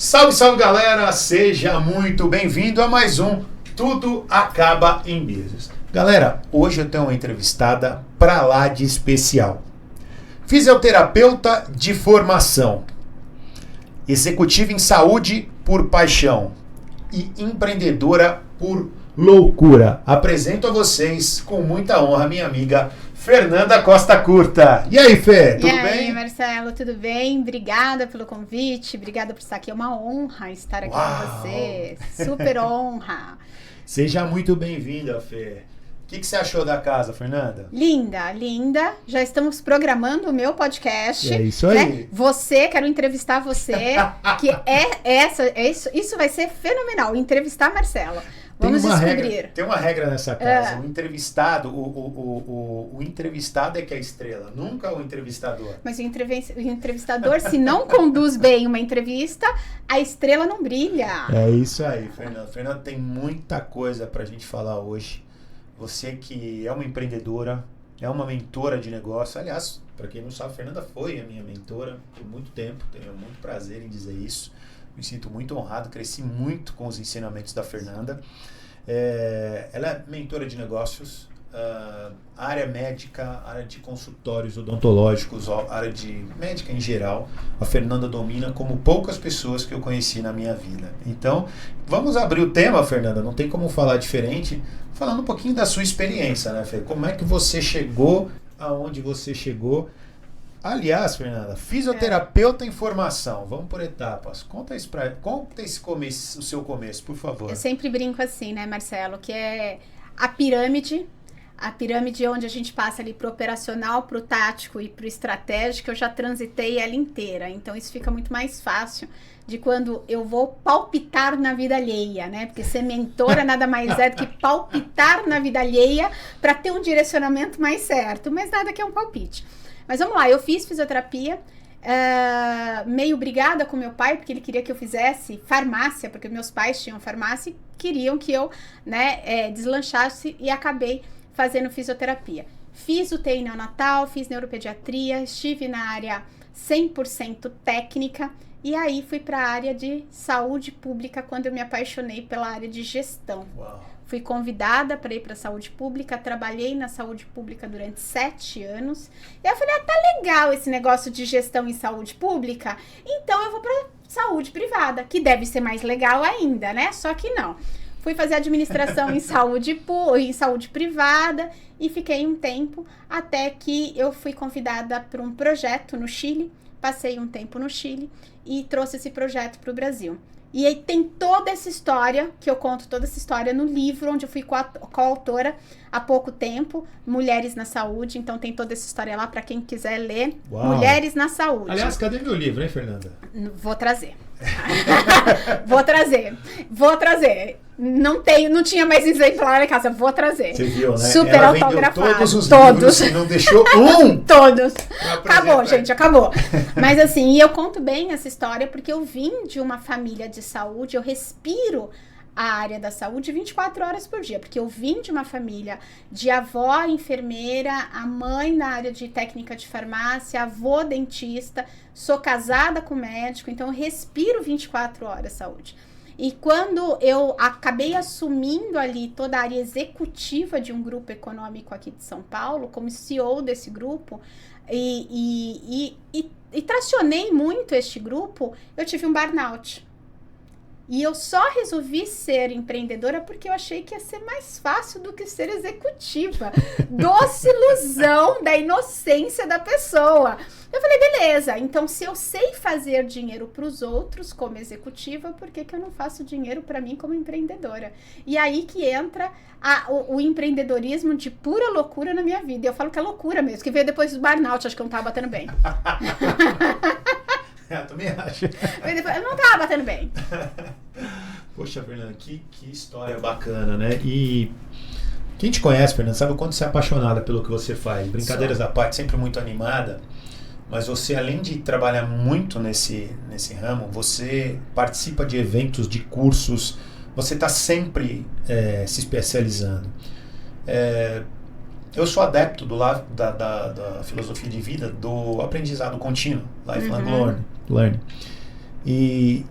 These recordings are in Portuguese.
Salve, salve galera, seja muito bem-vindo a mais um Tudo Acaba em Business. Galera, hoje eu tenho uma entrevistada pra lá de especial. Fisioterapeuta de formação, executiva em saúde por paixão e empreendedora por loucura. Apresento a vocês com muita honra minha amiga Fernanda Costa Curta. E aí, Fê, tudo bem? E aí, Marcelo, tudo bem? Obrigada pelo convite, obrigada por estar aqui. É uma honra estar aqui com você. Super honra. Seja muito bem-vinda, Fê. O que você achou da casa, Fernanda? Linda, linda. Já estamos programando o meu podcast. É isso aí. Né? Quero entrevistar você, que isso vai ser fenomenal. Entrevistar Marcelo. Vamos descobrir. Tem uma regra nessa casa. O entrevistado, o entrevistado é que é a estrela, nunca o entrevistador. Mas o entrevistador, se não conduz bem uma entrevista, a estrela não brilha. É isso aí, Fernanda. Fernanda, tem muita coisa pra gente falar hoje. Você que é uma empreendedora, é uma mentora de negócio. Aliás, para quem não sabe, Fernanda foi a minha mentora por muito tempo. Tenho muito prazer em dizer isso. Me sinto muito honrado, cresci muito com os ensinamentos da Fernanda. Ela é mentora de negócios, área médica, área de consultórios odontológicos, área de médica em geral. A Fernanda domina como poucas pessoas que eu conheci na minha vida. Então, vamos abrir o tema, Fernanda, não tem como falar diferente, falando um pouquinho da sua experiência, né, Fê? Como é que você chegou aonde você chegou? Aliás, Fernanda, fisioterapeuta em formação, vamos por etapas. Conta esse começo, o seu começo, por favor. Eu sempre brinco assim, né, Marcelo, que é a pirâmide onde a gente passa ali pro operacional, pro tático e pro estratégico. Eu já transitei ela inteira, então isso fica muito mais fácil de quando eu vou palpitar na vida alheia, né? Porque ser mentora nada mais é do que palpitar na vida alheia para ter um direcionamento mais certo, mas nada que é um palpite. Mas vamos lá, eu fiz fisioterapia, meio brigada com meu pai, porque ele queria que eu fizesse farmácia, porque meus pais tinham farmácia e queriam que eu, deslanchasse, e acabei fazendo fisioterapia. Fiz UTI neonatal, fiz neuropediatria, estive na área 100% técnica, e aí fui para a área de saúde pública quando eu me apaixonei pela área de gestão. Uau. Fui convidada para ir para a saúde pública, trabalhei na saúde pública durante 7 anos. E eu falei, tá legal esse negócio de gestão em saúde pública, então eu vou para saúde privada, que deve ser mais legal ainda, né? Só que não. Fui fazer administração em saúde privada e fiquei um tempo até que eu fui convidada para um projeto no Chile. Passei um tempo no Chile e trouxe esse projeto para o Brasil. E aí tem toda essa história, que eu conto toda essa história no livro, onde eu fui coautora há pouco tempo, Mulheres na Saúde. Então tem toda essa história lá para quem quiser ler. Uau. Mulheres na Saúde. Aliás, cadê meu livro, hein, Fernanda? Vou trazer. Vou trazer. Não tinha mais exemplar na casa, vou trazer. Você viu, né? Super ela autografado. Todos os livros e não deixou um. Todos. Acabou, gente, acabou. Mas assim, e eu conto bem essa história porque eu vim de uma família de saúde, eu respiro a área da saúde 24 horas por dia, porque eu vim de uma família de avó enfermeira, a mãe na área de técnica de farmácia, avô dentista, sou casada com médico, então eu respiro 24 horas saúde. E quando eu acabei assumindo ali toda a área executiva de um grupo econômico aqui de São Paulo, como CEO desse grupo, e tracionei muito este grupo, eu tive um burnout. E eu só resolvi ser empreendedora porque eu achei que ia ser mais fácil do que ser executiva. Doce ilusão da inocência da pessoa. Eu falei, beleza, então se eu sei fazer dinheiro para os outros como executiva, por que eu não faço dinheiro para mim como empreendedora? E aí que entra o empreendedorismo de pura loucura na minha vida. E eu falo que é loucura mesmo, que veio depois do burnout, acho que eu não tava batendo bem. Eu também acho. Eu não tava batendo bem. Poxa, Fernanda, que história bacana, né? E quem te conhece, Fernanda, sabe o quanto você é apaixonada pelo que você faz. Brincadeiras à parte, sempre muito animada. Mas você, além de trabalhar muito nesse ramo, você participa de eventos, de cursos, você está sempre se especializando. Eu sou adepto da filosofia de vida, do aprendizado contínuo, lifelong learning. E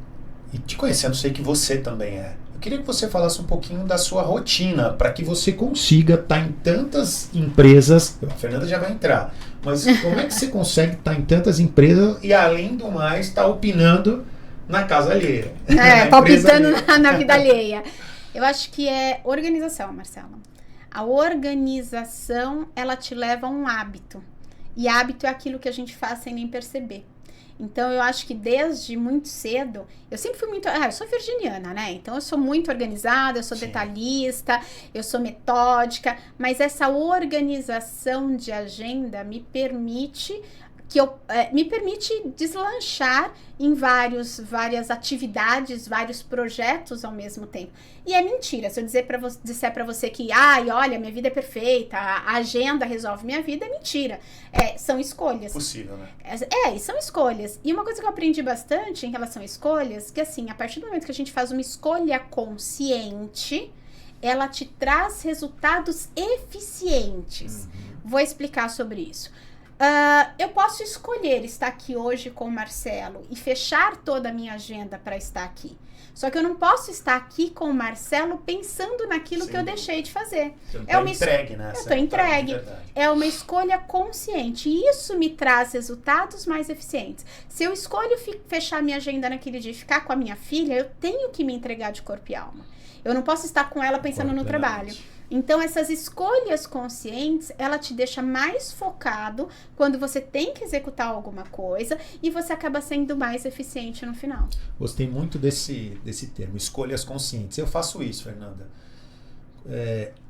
E te conhecendo, sei que você também é. Eu queria que você falasse um pouquinho da sua rotina, para que você consiga estar em tantas empresas. A Fernanda já vai entrar. Mas como é que você consegue estar em tantas empresas e, além do mais, estar opinando na casa alheia? Palpitando na vida alheia. Eu acho que é organização, Marcelo. A organização, ela te leva a um hábito. E hábito é aquilo que a gente faz sem nem perceber. Então, eu acho que desde muito cedo, eu sempre fui muito... eu sou virginiana, né? Então, eu sou muito organizada, eu sou detalhista, eu sou metódica, mas essa organização de agenda me permite deslanchar em várias atividades, vários projetos ao mesmo tempo. E é mentira, se eu disser pra você que, olha, minha vida é perfeita, a agenda resolve minha vida, é mentira. São escolhas. Possível, né? São escolhas. E uma coisa que eu aprendi bastante em relação a escolhas, que assim, a partir do momento que a gente faz uma escolha consciente, ela te traz resultados eficientes. Vou explicar sobre isso. Eu posso escolher estar aqui hoje com o Marcelo e fechar toda a minha agenda para estar aqui. Só que eu não posso estar aqui com o Marcelo pensando naquilo que eu deixei de fazer. Você não tá entregue, né? Eu estou entregue. É uma escolha consciente. E isso me traz resultados mais eficientes. Se eu escolho fechar minha agenda naquele dia e ficar com a minha filha, eu tenho que me entregar de corpo e alma. Eu não posso estar com ela pensando no trabalho. Então, essas escolhas conscientes, ela te deixa mais focado quando você tem que executar alguma coisa e você acaba sendo mais eficiente no final. Gostei muito desse termo, escolhas conscientes. Eu faço isso, Fernanda.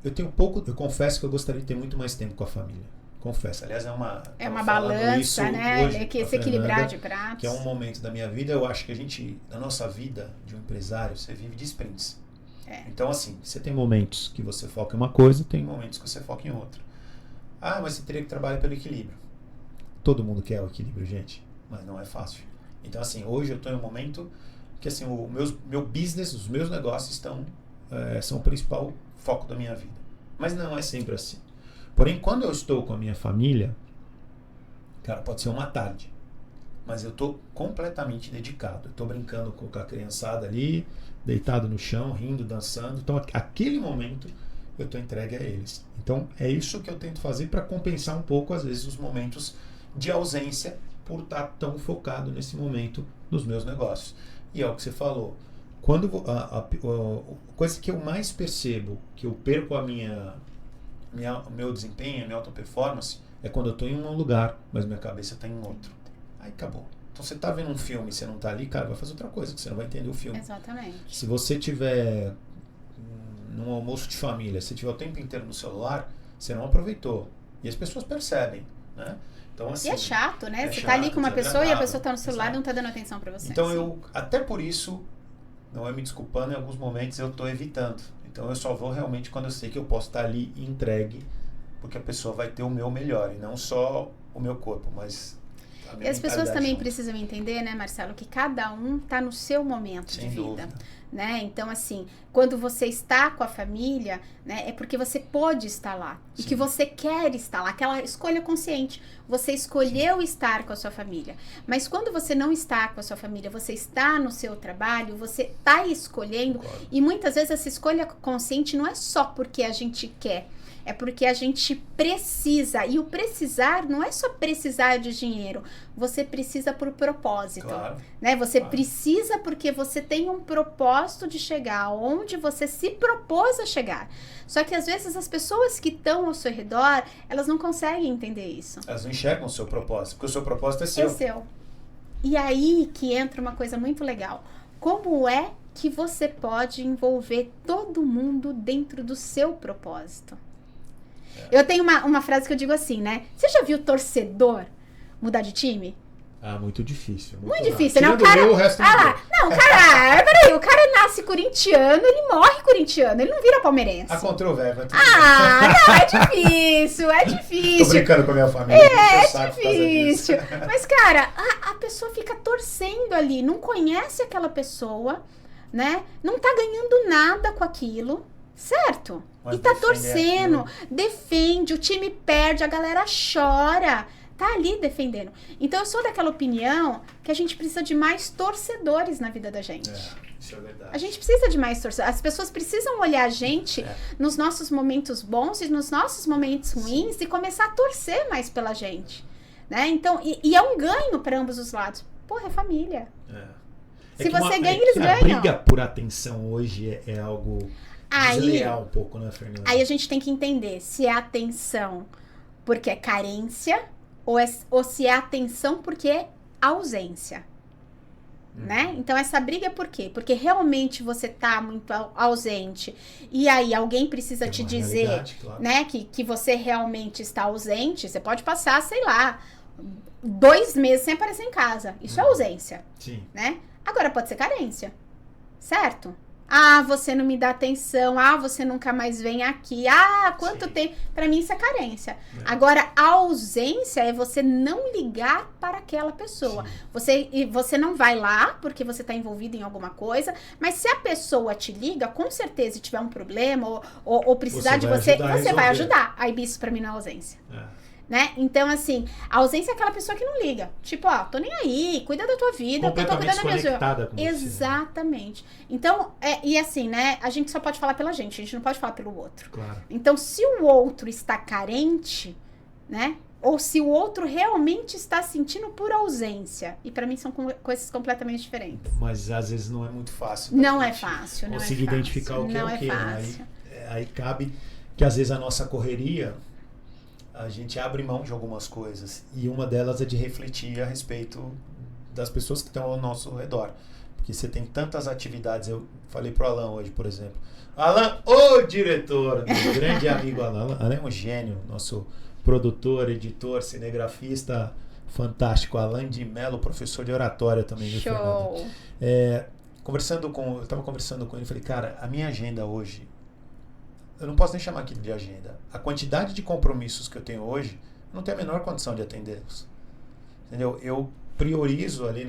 Eu confesso que eu gostaria de ter muito mais tempo com a família. Confesso. Aliás, é uma balança, né? Que se equilibrar de pratos. Que é um momento da minha vida, eu acho que na nossa vida de um empresário, você vive de sprints. Então, assim, você tem momentos que você foca em uma coisa, tem momentos que você foca em outra. Mas você teria que trabalhar pelo equilíbrio. Todo mundo quer o equilíbrio, gente, mas não é fácil. Então, assim, hoje eu estou em um momento que, assim, meu business, os meus negócios são o principal foco da minha vida. Mas não é sempre assim. Porém, quando eu estou com a minha família, cara, pode ser uma tarde, mas eu estou completamente dedicado. Eu estou brincando com a criançada ali, deitado no chão, rindo, dançando. Então, aquele momento, eu estou entregue a eles. Então, é isso que eu tento fazer para compensar um pouco, às vezes, os momentos de ausência por estar tão focado nesse momento nos meus negócios. E é o que você falou. Quando a coisa que eu mais percebo, que eu perco o meu desempenho, a minha alta performance, é quando eu estou em um lugar, mas minha cabeça está em outro. Aí acabou. Então, você está vendo um filme e você não está ali, cara, vai fazer outra coisa, que você não vai entender o filme. Exatamente. Se você tiver num almoço de família, se tiver o tempo inteiro no celular, você não aproveitou. E as pessoas percebem, né? Então, assim, e é chato, né? Você está ali com uma pessoa e a pessoa está no celular e não está dando atenção para você. Então, até por isso, não é me desculpando, em alguns momentos eu estou evitando. Então, eu só vou realmente quando eu sei que eu posso estar ali entregue, porque a pessoa vai ter o meu melhor, e não só o meu corpo, mas... E as pessoas também precisam entender, né, Marcelo, que cada um está no seu momento Sem de vida. Dúvida. Né? Então, assim, quando você está com a família, né, é porque você pode estar lá. Sim. E que você quer estar lá. Aquela escolha consciente. Você escolheu estar com a sua família. Mas quando você não está com a sua família, você está no seu trabalho, você está escolhendo. Claro. E muitas vezes essa escolha consciente não é só porque a gente quer. É porque a gente precisa. E o precisar não é só precisar de dinheiro. Você precisa por propósito. Claro. Né? Você precisa porque você tem um propósito de chegar onde você se propôs a chegar. Só que às vezes as pessoas que estão ao seu redor, elas não conseguem entender isso. Elas não enxergam o seu propósito, porque o seu propósito é seu. É seu. E aí que entra uma coisa muito legal. Como é que você pode envolver todo mundo dentro do seu propósito? Eu tenho uma frase que eu digo assim, né? Você já viu torcedor mudar de time? Muito difícil. Muito difícil, né? O cara... o resto peraí, o cara nasce corintiano, ele morre corintiano, ele não vira palmeirense. A controvérsia. Não, é difícil, é difícil. Tô brincando com a minha família. É difícil. Mas, cara, a pessoa fica torcendo ali, não conhece aquela pessoa, né? Não tá ganhando nada com aquilo, certo? Mas e tá torcendo, defende, o time perde, a galera chora. tá ali defendendo. Então eu sou daquela opinião que a gente precisa de mais torcedores na vida da gente. Isso é verdade. A gente precisa de mais torcedores. As pessoas precisam olhar a gente nos nossos momentos bons e nos nossos momentos ruins e começar a torcer mais pela gente. Né? Então, e é um ganho para ambos os lados. Porra, é família. Se você ganha, eles ganham. A briga por atenção hoje é algo desleal um pouco, né, Fernanda? Aí a gente tem que entender se é atenção porque é carência ou se é atenção porque é ausência. Né? Então essa briga é por quê? Porque realmente você tá muito ausente e aí alguém precisa te dizer, claro, né, que você realmente está ausente. Você pode passar, sei lá, 2 meses sem aparecer em casa. Isso é ausência. Sim. Né? Agora pode ser carência, certo? Ah, você não me dá atenção. Ah, você nunca mais vem aqui. Ah, quanto tempo. Pra mim isso é carência. Agora, a ausência é você não ligar para aquela pessoa. Você não vai lá porque você tá envolvido em alguma coisa, mas se a pessoa te liga, com certeza, e tiver um problema ou precisar de você, você vai ajudar. Aí isso pra mim não é ausência. Né? Então, assim, a ausência é aquela pessoa que não liga. Tipo, ó, tô nem aí, cuida da tua vida, eu tô cuidando da minha vida. Exatamente. Então, e assim, né? A gente só pode falar pela gente, a gente não pode falar pelo outro. Claro. Então, se o outro está carente, né? Ou se o outro realmente está sentindo por ausência. E pra mim são coisas completamente diferentes. Mas às vezes não é muito fácil. Não é fácil, não é fácil. Conseguir identificar o que é o que, né? Aí cabe que às vezes a nossa correria, a gente abre mão de algumas coisas. E uma delas é de refletir a respeito das pessoas que estão ao nosso redor. Porque você tem tantas atividades. Eu falei pro Alan hoje, por exemplo. Alan, o diretor, meu grande amigo Alan. Alan é um gênio, nosso produtor, editor, cinegrafista fantástico. Alan de Mello, professor de oratória também. Show! Eu estava conversando com ele, falei, cara, a minha agenda hoje, eu não posso nem chamar aqui de agenda. A quantidade de compromissos que eu tenho hoje, eu não tenho a menor condição de atendê-los. Entendeu? Eu priorizo ali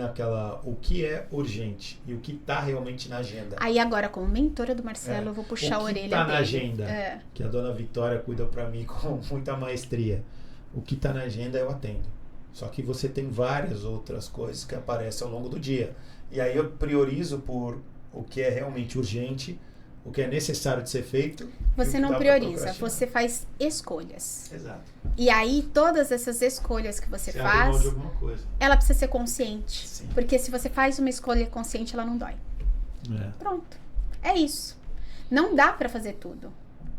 o que é urgente e o que está realmente na agenda. Aí agora, como mentora do Marcelo, eu vou puxar a orelha dele. O que está na agenda, que a dona Vitória cuida para mim com muita maestria. O que está na agenda eu atendo. Só que você tem várias outras coisas que aparecem ao longo do dia. E aí eu priorizo por o que é realmente urgente, o que é necessário de ser feito. Você não prioriza, você faz escolhas. Exato. E aí, todas essas escolhas que você faz, abre mão de alguma coisa. Ela precisa ser consciente. Sim. Porque se você faz uma escolha consciente, ela não dói. Pronto. É isso. Não dá pra fazer tudo.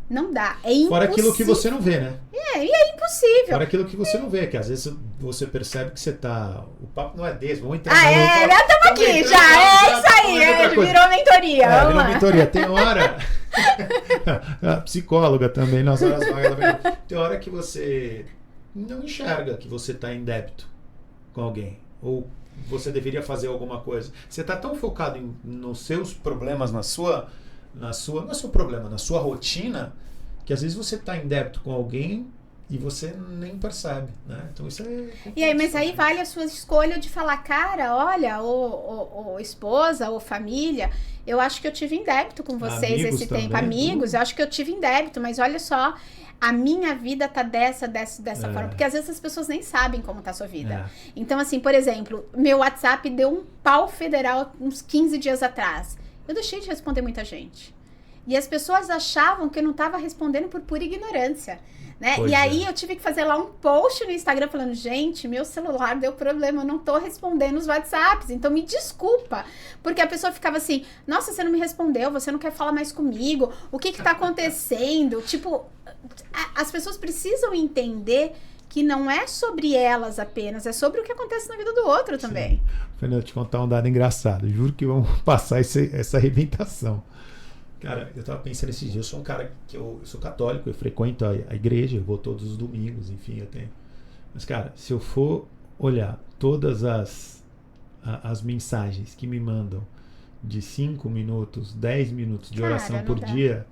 Não dá. É impossível. Fora aquilo que você não vê, né? E é impossível. Fora aquilo que você não vê, que às vezes você percebe que você tá... O papo não é desse, vamos entrar... Já estamos aqui, já. É isso aí, virou mentoria. Virou mentoria. Tem hora... A psicóloga também, nas horas vagas. Tem hora que você não enxerga que você tá em débito com alguém. Ou você deveria fazer alguma coisa. Você tá tão focado nos seus problemas, não é seu problema, na sua rotina, que às vezes você tá em débito com alguém e você nem percebe, né? Então isso é... E aí, mas aí vale a sua escolha de falar, cara, olha, ou esposa, ou família, eu acho que eu tive em débito com vocês esse tempo. Amigos, eu acho que eu tive em débito, mas olha só, a minha vida tá dessa forma. Porque às vezes as pessoas nem sabem como tá a sua vida. Então, assim, por exemplo, meu WhatsApp deu um pau federal uns 15 dias atrás. Eu deixei de responder muita gente. E as pessoas achavam que eu não estava respondendo por pura ignorância, né? E aí eu tive que fazer lá um post no Instagram falando, gente, meu celular deu problema, eu não tô respondendo os WhatsApps, então me desculpa. Porque a pessoa ficava assim, nossa, você não me respondeu, você não quer falar mais comigo, o que tá acontecendo? Tipo, as pessoas precisam entender que não é sobre elas apenas, é sobre o que acontece na vida do outro também. Fernanda, te contar um dado engraçado, juro que vamos passar essa arrebentação. Cara, eu tava pensando esses dias, eu sou um cara que eu sou católico, eu frequento a igreja, eu vou todos os domingos, enfim, eu tenho. Mas, cara, se eu for olhar todas as mensagens que me mandam de 5 minutos, 10 minutos de oração por dia,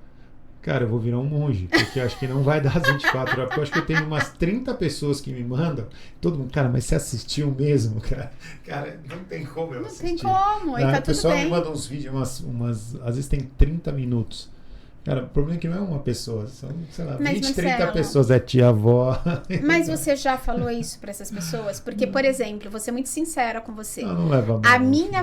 cara, eu vou virar um monge, porque eu acho que não vai dar as 24 horas, porque eu acho que eu tenho umas 30 pessoas que me mandam, todo mundo, cara, mas você assistiu mesmo, cara? Cara, não tem como eu assistir. Não tem como, e tá tudo bem. O pessoal me manda uns vídeos, às vezes tem 30 minutos, Cara, o problema é que não é uma pessoa, são, sei lá, Mas, 20, 30 Marcelo, pessoas, é tia-avó. Mas você já falou isso para essas pessoas? Porque, por exemplo, vou ser muito sincera com você. Não leva mal. A minha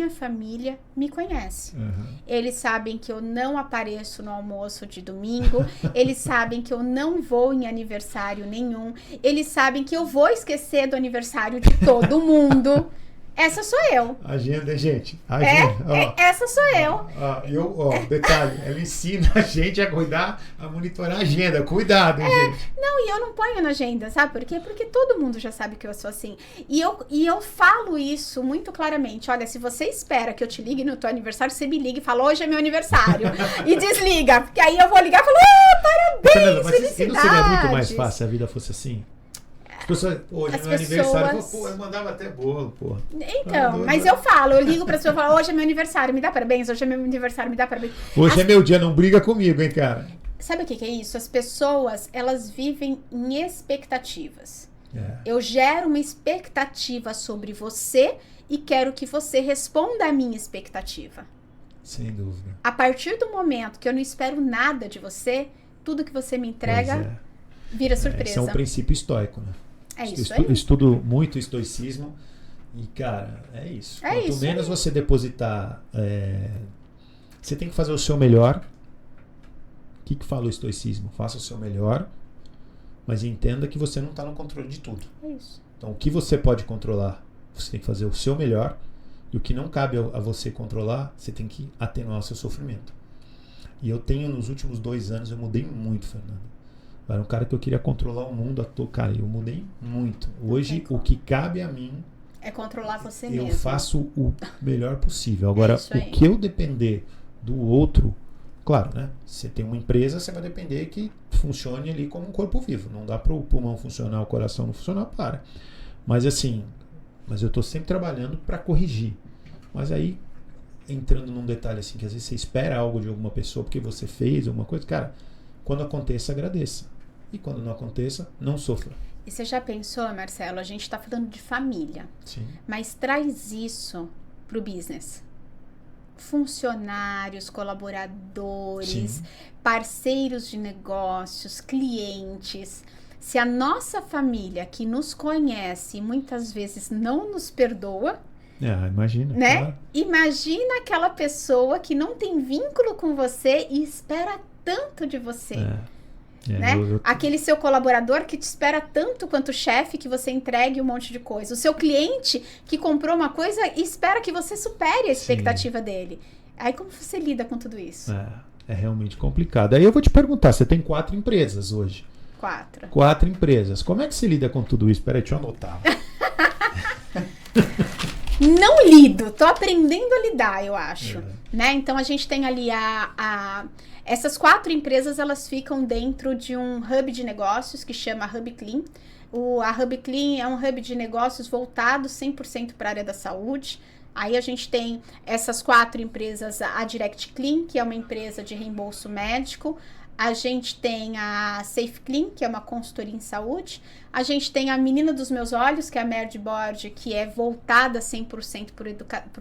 família me conhece. Uhum. Eles sabem que eu não apareço no almoço de domingo. Eles sabem que eu não vou em aniversário nenhum. Eles sabem que eu vou esquecer do aniversário de todo mundo. Essa sou eu. Agenda, gente. Agenda. Essa sou eu. Detalhe, ela ensina a gente a cuidar, a monitorar a agenda. Cuidado, hein, gente. Não, e eu não ponho na agenda, sabe por quê? Porque todo mundo já sabe que eu sou assim. E eu falo isso muito claramente. Olha, se você espera que eu te ligue no teu aniversário, você me liga e fala, hoje é meu aniversário. E desliga. Porque aí eu vou ligar e falo, parabéns, mas felicidades. não seria muito mais fácil se a vida fosse assim? Hoje é meu aniversário, eu mandava até bolo, pô. Então, mas eu ligo pra pessoa e falo, hoje é meu aniversário, me dá parabéns, hoje é meu aniversário, me dá parabéns. Hoje é meu dia, não briga comigo, hein, cara. Sabe o que é isso? As pessoas, elas vivem em expectativas. É. Eu gero uma expectativa sobre você e quero que você responda à minha expectativa. Sem dúvida. A partir do momento que eu não espero nada de você, tudo que você me entrega vira surpresa. Esse é um princípio estoico, né? É isso aí. Estudo muito estoicismo e, cara, é isso. Quanto menos você depositar, você tem que fazer o seu melhor. O que fala o estoicismo? Faça o seu melhor, mas entenda que você não está no controle de tudo. É isso. Então, o que você pode controlar, você tem que fazer o seu melhor, e o que não cabe a você controlar, você tem que atenuar o seu sofrimento. E eu tenho, nos últimos 2 anos, eu mudei muito, Fernando. Eu era um cara que eu queria controlar o mundo à toa. Cara, eu mudei muito. Hoje, o que cabe a mim é controlar você mesmo. Eu faço o melhor possível. Agora, o que eu depender do outro, claro, né? Você tem uma empresa, você vai depender que funcione ali como um corpo vivo. Não dá para o pulmão funcionar, o coração não funcionar, para. Mas assim, eu estou sempre trabalhando para corrigir. Mas aí, entrando num detalhe assim, que às vezes você espera algo de alguma pessoa porque você fez alguma coisa, cara, quando aconteça, agradeça. E quando não aconteça, não sofra. E você já pensou, Marcelo, a gente está falando de família. Sim. Mas traz isso pro business. Funcionários, colaboradores, Sim. Parceiros de negócios, clientes. Se a nossa família que nos conhece muitas vezes não nos perdoa, imagina. né? Claro. Imagina aquela pessoa que não tem vínculo com você e espera tanto de você. Né? Aquele seu colaborador que te espera tanto quanto o chefe que você entregue um monte de coisa. O seu cliente que comprou uma coisa e espera que você supere a expectativa dele. Aí como você lida com tudo isso? É realmente complicado. Aí eu vou te perguntar, você tem 4 empresas hoje. 4 empresas. Como é que você lida com tudo isso? Peraí, deixa eu anotar. Não lido, tô aprendendo a lidar, eu acho. Né? Então a gente tem ali essas 4 empresas, elas ficam dentro de um hub de negócios que chama Hub Clean. A Hub Clean é um hub de negócios voltado 100% para a área da saúde. Aí a gente tem essas 4 empresas, a Direct Clean, que é uma empresa de reembolso médico. A gente tem a Safe Clean, que é uma consultoria em saúde. A gente tem a Menina dos Meus Olhos, que é a Medboard, que é voltada 100% para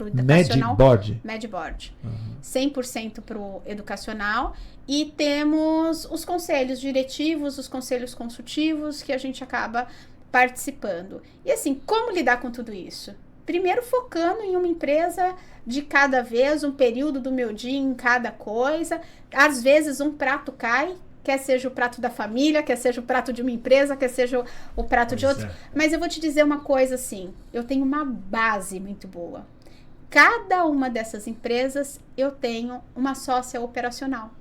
o educacional. Medboard. 100% para o educacional. E temos os conselhos diretivos, os conselhos consultivos, que a gente acaba participando. E assim, como lidar com tudo isso? Primeiro focando em uma empresa de cada vez, um período do meu dia em cada coisa. Às vezes um prato cai, quer seja o prato da família, quer seja o prato de uma empresa, quer seja o prato de outro. Mas eu vou te dizer uma coisa assim, eu tenho uma base muito boa. Cada uma dessas empresas eu tenho uma sócia operacional.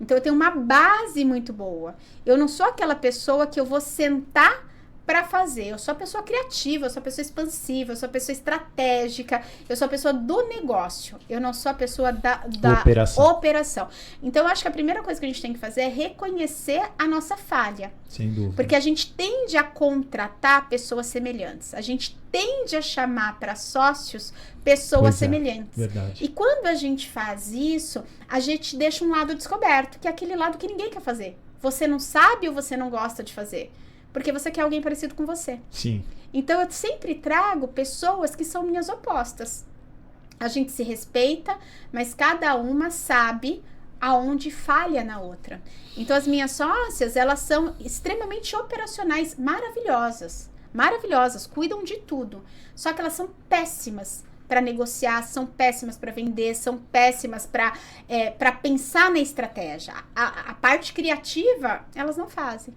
Então eu tenho uma base muito boa. Eu não sou aquela pessoa que eu vou sentar para fazer. Eu sou a pessoa criativa, eu sou a pessoa expansiva, eu sou a pessoa estratégica, eu sou a pessoa do negócio. Eu não sou a pessoa da operação. Então, eu acho que a primeira coisa que a gente tem que fazer é reconhecer a nossa falha. Sem dúvida. Porque a gente tende a contratar pessoas semelhantes. A gente tende a chamar para sócios pessoas semelhantes. Verdade. E quando a gente faz isso, a gente deixa um lado descoberto, que é aquele lado que ninguém quer fazer. Você não sabe ou você não gosta de fazer. Porque você quer alguém parecido com você. Sim. Então, eu sempre trago pessoas que são minhas opostas. A gente se respeita, mas cada uma sabe aonde falha na outra. Então as minhas sócias, elas são extremamente operacionais, maravilhosas, cuidam de tudo. Só que elas são péssimas para negociar, são péssimas para vender, são péssimas para pensar na estratégia. A parte criativa, elas não fazem.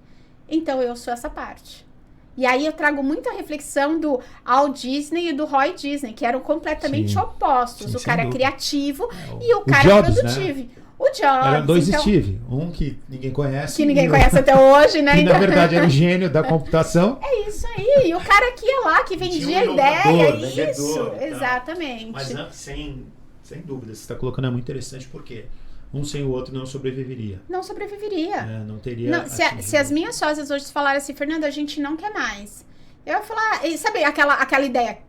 Então eu sou essa parte. E aí eu trago muita reflexão do Al Disney e do Roy Disney, que eram completamente opostos. O cara criativo e o cara Jobs, produtivo. Né? O Jobs. Eram dois Steve. Um que ninguém conhece. Que ninguém conhece até hoje, né? Que na verdade era o gênio da computação. É isso aí. E o cara que ia lá, que vendia ideia. Isso, exatamente. Mas sem dúvida, você está colocando é muito interessante porque um sem o outro não sobreviveria. Não sobreviveria. Não teria. Se as minhas sócias hoje falaram assim, Fernanda, a gente não quer mais. Eu ia falar, sabe aquela ideia?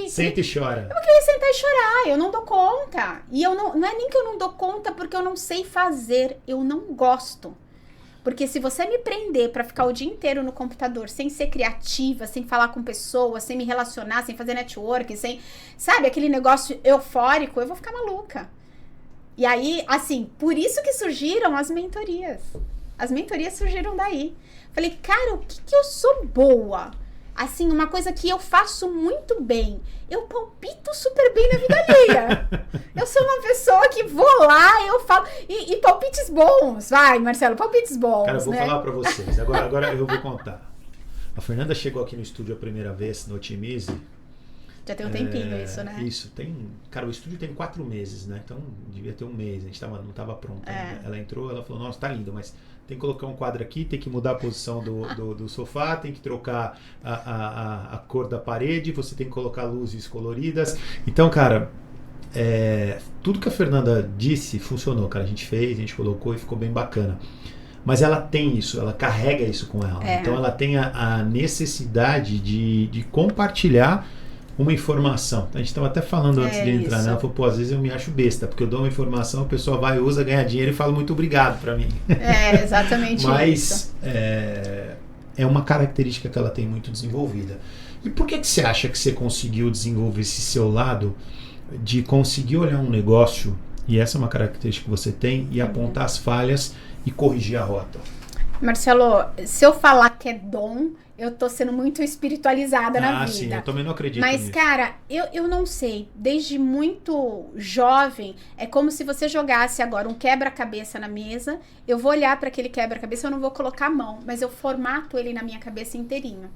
Senta e chora. Eu vou querer sentar e chorar, eu não dou conta. E eu não é nem que eu não dou conta porque eu não sei fazer, eu não gosto. Porque se você me prender pra ficar o dia inteiro no computador sem ser criativa, sem falar com pessoas, sem me relacionar, sem fazer network, sabe, aquele negócio eufórico, eu vou ficar maluca. E aí, assim, por isso que surgiram as mentorias. As mentorias surgiram daí. Falei, cara, o que eu sou boa? Assim, uma coisa que eu faço muito bem. Eu palpito super bem na vida alheia. Eu sou uma pessoa que vou lá, eu falo... E palpites bons. Vai, Marcelo, palpites bons. Cara, eu vou né? falar pra vocês. Agora eu vou contar. A Fernanda chegou aqui no estúdio a primeira vez, no Otimize. Já tem um tempinho isso, né? Isso, tem... Cara, o estúdio tem 4 meses, né? Então, devia ter um mês. A gente não tava pronto ainda. Ela entrou, ela falou, nossa, tá lindo, mas... Tem que colocar um quadro aqui, tem que mudar a posição do sofá, tem que trocar a cor da parede, você tem que colocar luzes coloridas. Então, cara, tudo que a Fernanda disse funcionou, cara. A gente fez, a gente colocou e ficou bem bacana. Mas ela tem isso, ela carrega isso com ela. Então ela tem a necessidade de compartilhar uma informação. A gente estava até falando antes de entrar, né? Ela falou, pô, às vezes eu me acho besta, porque eu dou uma informação, a pessoa vai, usa, ganha dinheiro e fala muito obrigado pra mim. É, exatamente Mas, isso. É uma característica que ela tem muito desenvolvida. E por que você acha que você conseguiu desenvolver esse seu lado de conseguir olhar um negócio, e essa é uma característica que você tem, e apontar as falhas e corrigir a rota? Marcelo, se eu falar que é dom, eu tô sendo muito espiritualizada na vida. Sim, eu também não acredito Mas, nisso. cara, eu não sei. Desde muito jovem, é como se você jogasse agora um quebra-cabeça na mesa. Eu vou olhar para aquele quebra-cabeça, eu não vou colocar a mão, mas eu formato ele na minha cabeça inteirinho.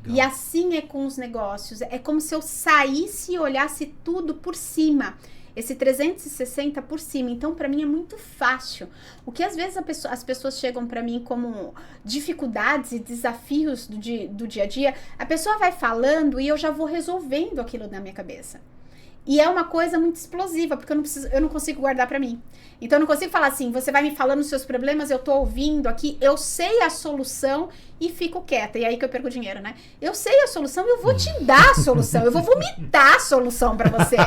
Legal. E assim é com os negócios. É como se eu saísse e olhasse tudo por cima. Esse 360 por cima. Então, para mim é muito fácil. O que às vezes as pessoas chegam para mim como dificuldades e desafios do dia a dia, a pessoa vai falando e eu já vou resolvendo aquilo na minha cabeça. E é uma coisa muito explosiva, porque eu não consigo guardar pra mim. Então eu não consigo falar assim, você vai me falando os seus problemas, eu tô ouvindo aqui, eu sei a solução e fico quieta. E aí que eu perco dinheiro, né? Eu sei a solução, eu vou te dar a solução, eu vou vomitar a solução pra você.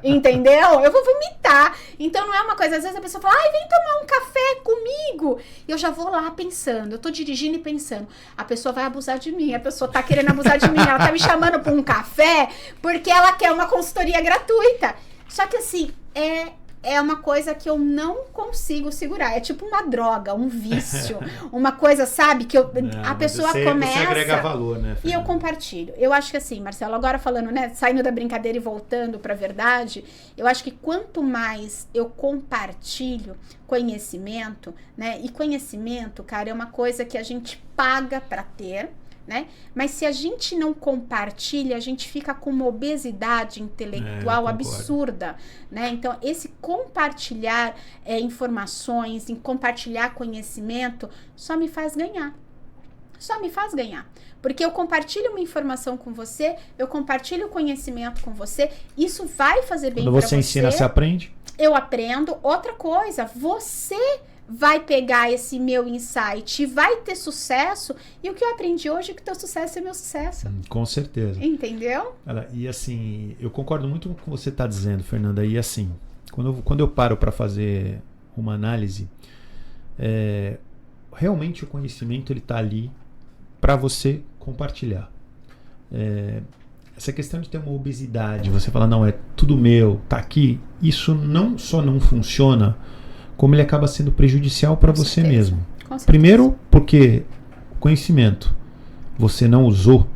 Entendeu? Eu vou vomitar. Então não é uma coisa, às vezes a pessoa fala, ai, vem tomar um café comigo. E eu já vou lá pensando, eu tô dirigindo e pensando, a pessoa vai abusar de mim, a pessoa tá querendo abusar de mim, ela tá me chamando pra um café porque ela quer uma consultoria gratuita. Só que assim, é uma coisa que eu não consigo segurar. É tipo uma droga, um vício. Uma coisa, sabe, que a pessoa começa... Você agrega valor, né, Fernanda? E eu compartilho. Eu acho que assim, Marcelo, agora falando, né, saindo da brincadeira e voltando pra verdade, eu acho que quanto mais eu compartilho conhecimento, né, e conhecimento, cara, é uma coisa que a gente paga pra ter, né? Mas se a gente não compartilha, a gente fica com uma obesidade intelectual absurda, né? Então, esse compartilhar informações, em compartilhar conhecimento, só me faz ganhar. Só me faz ganhar. Porque eu compartilho uma informação com você, eu compartilho conhecimento com você, isso vai fazer bem pra você. Quando você ensina, você aprende? Eu aprendo. Outra coisa, você vai pegar esse meu insight e vai ter sucesso. E o que eu aprendi hoje é que o teu sucesso é meu sucesso. Com certeza. Entendeu? E assim, eu concordo muito com o que você está dizendo, Fernanda. E assim, quando eu paro para fazer uma análise, realmente o conhecimento ele está ali para você compartilhar. Essa questão de ter uma obesidade, você fala, não, é tudo meu, tá aqui. Isso não só não funciona, como ele acaba sendo prejudicial para você mesmo. Primeiro, porque o conhecimento você não usou,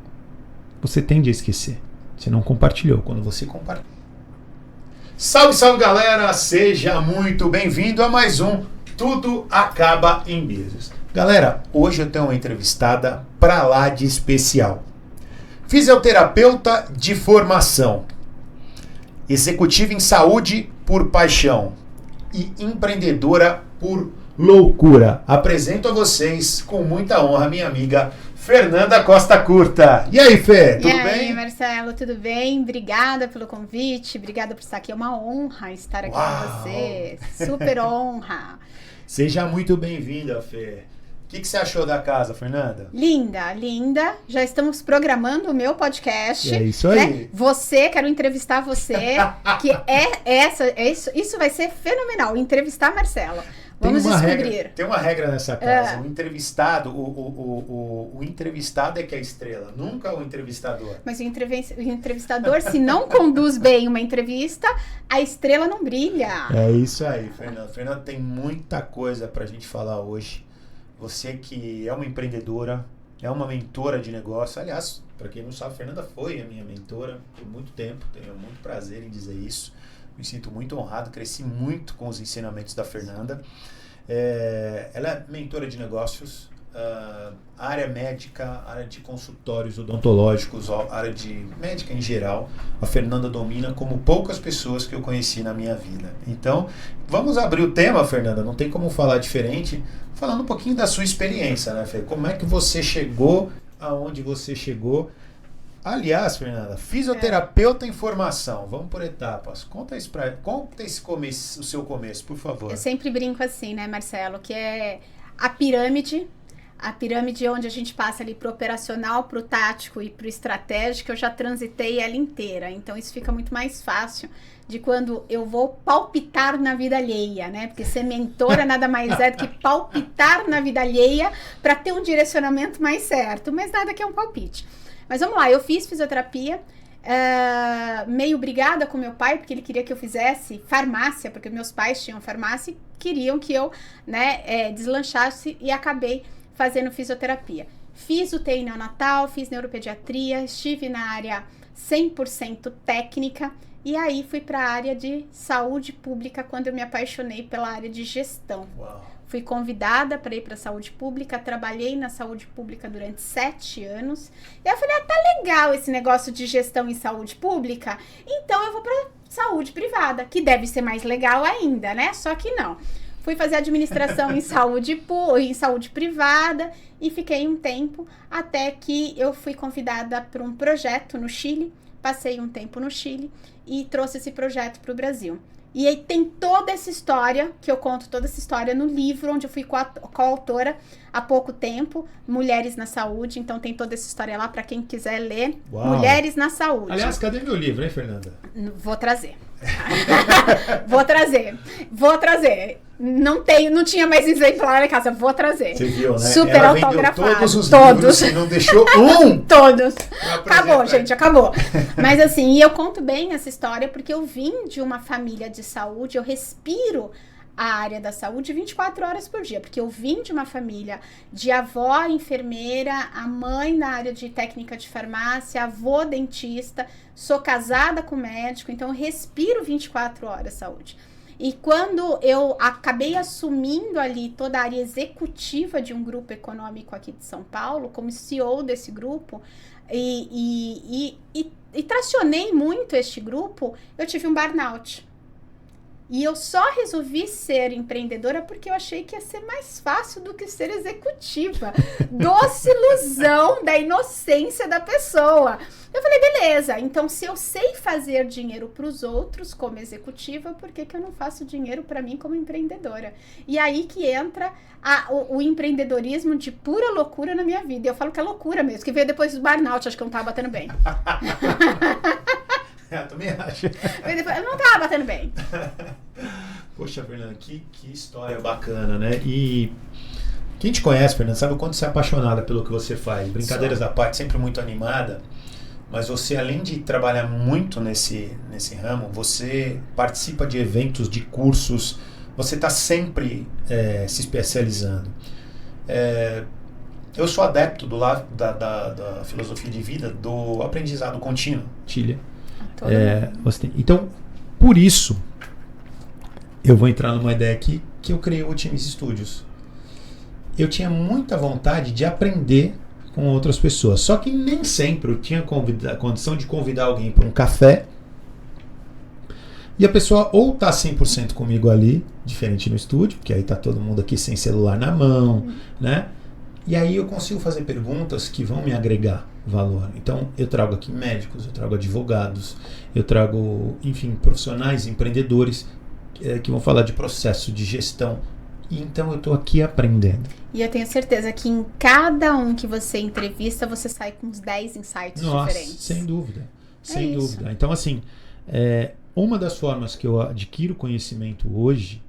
você tende a esquecer. Você não compartilhou. Quando você compartilha. Salve, salve, galera! Seja muito bem-vindo a mais um Tudo Acaba em Business. Galera, hoje eu tenho uma entrevistada pra lá de especial. Fisioterapeuta de formação, executiva em saúde por paixão e empreendedora por loucura. Apresento a vocês com muita honra minha amiga Fernanda Costa Curta. E aí, Fê? Tudo bem? E aí, Marcelo, tudo bem? Obrigada pelo convite, obrigada por estar aqui. É uma honra estar aqui com você. Super honra. Seja muito bem-vinda, Fê. O que você achou da casa, Fernanda? Linda, linda. Já estamos programando o meu podcast. É isso aí. Né? Quero entrevistar você, que isso vai ser fenomenal. Entrevistar Marcelo. Vamos descobrir. Tem uma regra nessa casa. O entrevistado, o entrevistado é que é a estrela, nunca o entrevistador. Mas o entrevistador, se não conduz bem uma entrevista, a estrela não brilha. É isso aí, Fernanda. Fernanda, tem muita coisa pra gente falar hoje. Você que é uma empreendedora, é uma mentora de negócio. Aliás, para quem não sabe, a Fernanda foi a minha mentora por muito tempo. Tenho muito prazer em dizer isso. Me sinto muito honrado, cresci muito com os ensinamentos da Fernanda. Ela é mentora de negócios, área médica, área de consultórios odontológicos, área de médica em geral. A Fernanda domina como poucas pessoas que eu conheci na minha vida. Então, vamos abrir o tema, Fernanda. Não tem como falar diferente. Falando um pouquinho da sua experiência, né, Fê? Como é que você chegou aonde você chegou? Aliás, Fernanda, fisioterapeuta em formação. Vamos por etapas. Conta o seu começo, por favor. Eu sempre brinco assim, né, Marcelo, que é a pirâmide onde a gente passa ali pro operacional, pro tático e pro estratégico. Eu já transitei ela inteira, então isso fica muito mais fácil de quando eu vou palpitar na vida alheia, né? Porque ser mentora nada mais é do que palpitar na vida alheia para ter um direcionamento mais certo, mas nada que é um palpite. Mas vamos lá, eu fiz fisioterapia, meio brigada com meu pai, porque ele queria que eu fizesse farmácia, porque meus pais tinham farmácia e queriam que eu, né, deslanchasse, e acabei fazendo fisioterapia. Fiz UTI neonatal, fiz neuropediatria, estive na área 100% técnica, e aí fui para a área de saúde pública quando eu me apaixonei pela área de gestão. Uau. Fui convidada para ir para a saúde pública, trabalhei na saúde pública durante 7 anos. E eu falei, tá legal esse negócio de gestão em saúde pública, então eu vou para saúde privada, que deve ser mais legal ainda, né? Só que não. Fui fazer administração em saúde privada e fiquei um tempo até que eu fui convidada para um projeto no Chile. Passei um tempo no Chile e trouxe esse projeto para o Brasil. E aí tem toda essa história, que eu conto toda essa história no livro, onde eu fui coautora há pouco tempo, Mulheres na Saúde. Então tem toda essa história lá para quem quiser ler. Uau. Mulheres na Saúde. Aliás, cadê meu livro, hein, Fernanda? Vou trazer. Vou trazer. Não tinha mais exemplar na casa, vou trazer. Você viu, né? Super ela autografado. Todos os livros e não deixou um. Todos. Acabou, gente, acabou. Mas assim, e eu conto bem essa história porque eu vim de uma família de saúde, eu respiro a área da saúde 24 horas por dia, porque eu vim de uma família de avó enfermeira, a mãe na área de técnica de farmácia, avô dentista, sou casada com médico, então eu respiro 24 horas saúde. E quando eu acabei assumindo ali toda a área executiva de um grupo econômico aqui de São Paulo, como CEO desse grupo, e tracionei muito este grupo, eu tive um burnout. E eu só resolvi ser empreendedora porque eu achei que ia ser mais fácil do que ser executiva. Doce ilusão da inocência da pessoa. Eu falei, beleza, então se eu sei fazer dinheiro para os outros como executiva, por que eu não faço dinheiro para mim como empreendedora? E aí que entra o empreendedorismo de pura loucura na minha vida. Eu falo que é loucura mesmo, que veio depois do burnout, acho que eu não tava batendo bem. Eu também acho. Eu não tava batendo bem. Poxa, Fernanda, que história bacana, né? E quem te conhece, Fernanda, sabe o quanto você é apaixonada pelo que você faz. Brincadeiras à parte, sempre muito animada. Mas você, além de trabalhar muito nesse ramo, você participa de eventos, de cursos, você está sempre se especializando. Eu sou adepto do lado da filosofia de vida, do aprendizado contínuo. Tília. Então, por isso, eu vou entrar numa ideia aqui que eu criei o Times Studios. Eu tinha muita vontade de aprender com outras pessoas, só que nem sempre eu tinha condição de convidar alguém para um café e a pessoa ou tá 100% comigo ali, diferente no estúdio, porque aí tá todo mundo aqui sem celular na mão, né? E aí eu consigo fazer perguntas que vão me agregar valor. Então eu trago aqui médicos, eu trago advogados, eu trago, enfim, profissionais, empreendedores que vão falar de processo, de gestão. E então eu estou aqui aprendendo. E eu tenho certeza que em cada um que você entrevista, você sai com uns 10 insights diferentes. Sem dúvida. Sem dúvida. Então, assim, uma das formas que eu adquiro conhecimento hoje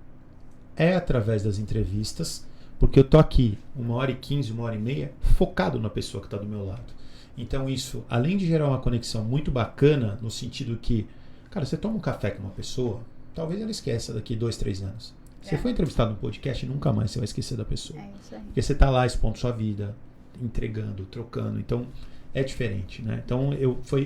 é através das entrevistas, porque eu tô aqui 1h15, 1h30, focado na pessoa que está do meu lado. Então isso, além de gerar uma conexão muito bacana, no sentido que, cara, você toma um café com uma pessoa, talvez ela esqueça daqui 2, 3 anos. Você foi entrevistado no podcast, nunca mais você vai esquecer da pessoa. É isso aí. Porque você tá lá expondo sua vida, entregando, trocando. Então, é diferente, né? Então,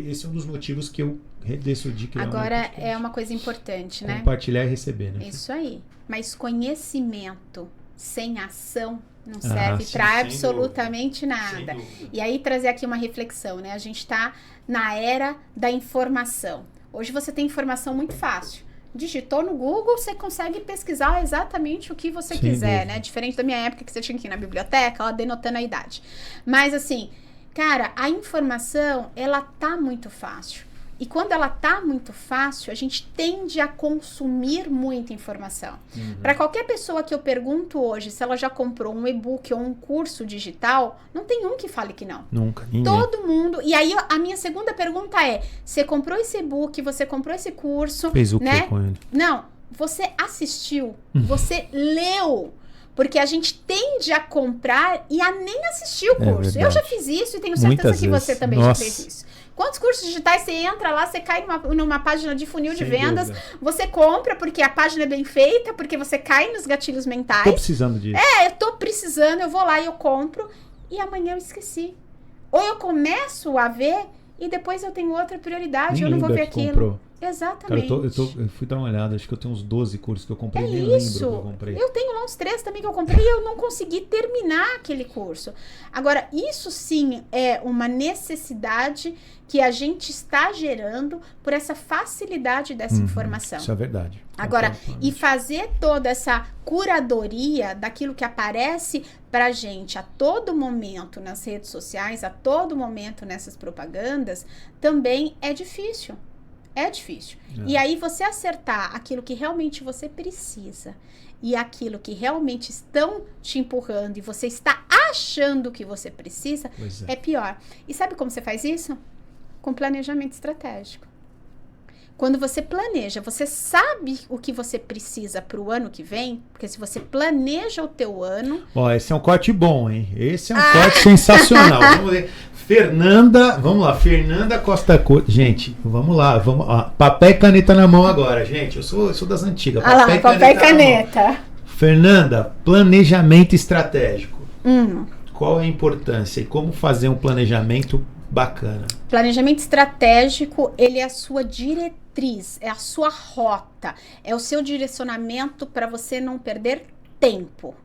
esse é um dos motivos que eu decidi criar. Agora, é uma coisa importante, né? Compartilhar e receber, né? Isso aí. Mas conhecimento sem ação não serve para absolutamente nada. E aí, trazer aqui uma reflexão, né? A gente está na era da informação. Hoje você tem informação muito fácil. Digitou no Google, você consegue pesquisar exatamente o que você quiser, né? Diferente da minha época que você tinha que ir na biblioteca, ela denotando a idade. Mas assim, cara, a informação, ela tá muito fácil. E quando ela tá muito fácil, a gente tende a consumir muita informação. Para qualquer pessoa que eu pergunto hoje se ela já comprou um e-book ou um curso digital, não tem um que fale que não. Nunca, ninguém. Todo mundo. E aí a minha segunda pergunta é: você comprou esse e-book, você comprou esse curso, fez o né? que com ele? Não, você assistiu, você leu. Porque a gente tende a comprar e a nem assistir o curso. Eu já fiz isso e tenho certeza que você também já fez isso. Quantos cursos digitais você entra lá, você cai numa página de funil de vendas, você compra porque a página é bem feita, porque você cai nos gatilhos mentais. Tô precisando disso. Eu tô precisando, eu vou lá e eu compro e amanhã eu esqueci. Ou eu começo a ver e depois eu tenho outra prioridade, eu não vou ver aquilo. Comprou. Exatamente. Cara, eu fui dar uma olhada, acho que eu tenho uns 12 cursos que eu comprei, nem lembro que eu comprei. Eu tenho lá uns 3 também que eu comprei e eu não consegui terminar aquele curso. Agora, isso sim é uma necessidade que a gente está gerando por essa facilidade dessa informação. Isso é verdade. Agora, e fazer toda essa curadoria daquilo que aparece pra gente a todo momento nas redes sociais, a todo momento nessas propagandas, também é difícil. É difícil. E aí você acertar aquilo que realmente você precisa e aquilo que realmente estão te empurrando e você está achando que você precisa, é pior. E sabe como você faz isso? Com planejamento estratégico. Quando você planeja, você sabe o que você precisa para o ano que vem, porque se você planeja o teu ano... Esse é um corte bom, hein? Esse é um corte sensacional. Vamos ver. Fernanda Costa Couto. Gente, vamos lá. Papel e caneta na mão agora, gente. Eu sou das antigas. Papel e caneta. Fernanda, planejamento estratégico. Qual é a importância e como fazer um planejamento bacana? Planejamento estratégico, ele é a sua diretriz, é a sua rota, é o seu direcionamento para você não perder tempo.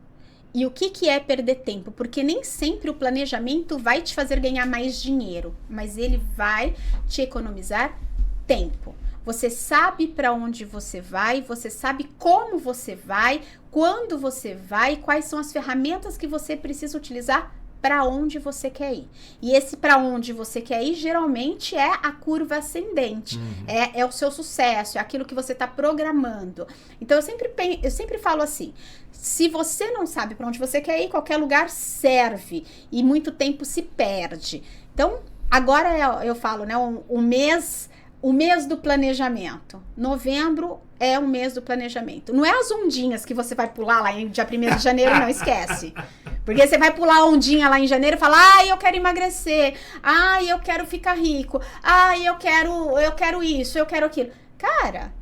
E o que é perder tempo? Porque nem sempre o planejamento vai te fazer ganhar mais dinheiro, mas ele vai te economizar tempo. Você sabe para onde você vai, você sabe como você vai, quando você vai, quais são as ferramentas que você precisa utilizar para onde você quer ir. E esse para onde você quer ir, geralmente é a curva ascendente. É o seu sucesso, é aquilo que você está programando. Então, eu sempre falo assim, se você não sabe para onde você quer ir, qualquer lugar serve. E muito tempo se perde. Então, agora eu falo, né, o mês do planejamento. Novembro é o mês do planejamento. Não é as ondinhas que você vai pular lá em dia 1º de janeiro, não esquece. Porque você vai pular a ondinha lá em janeiro e fala, eu quero emagrecer, eu quero ficar rico, eu quero isso, eu quero aquilo. Cara,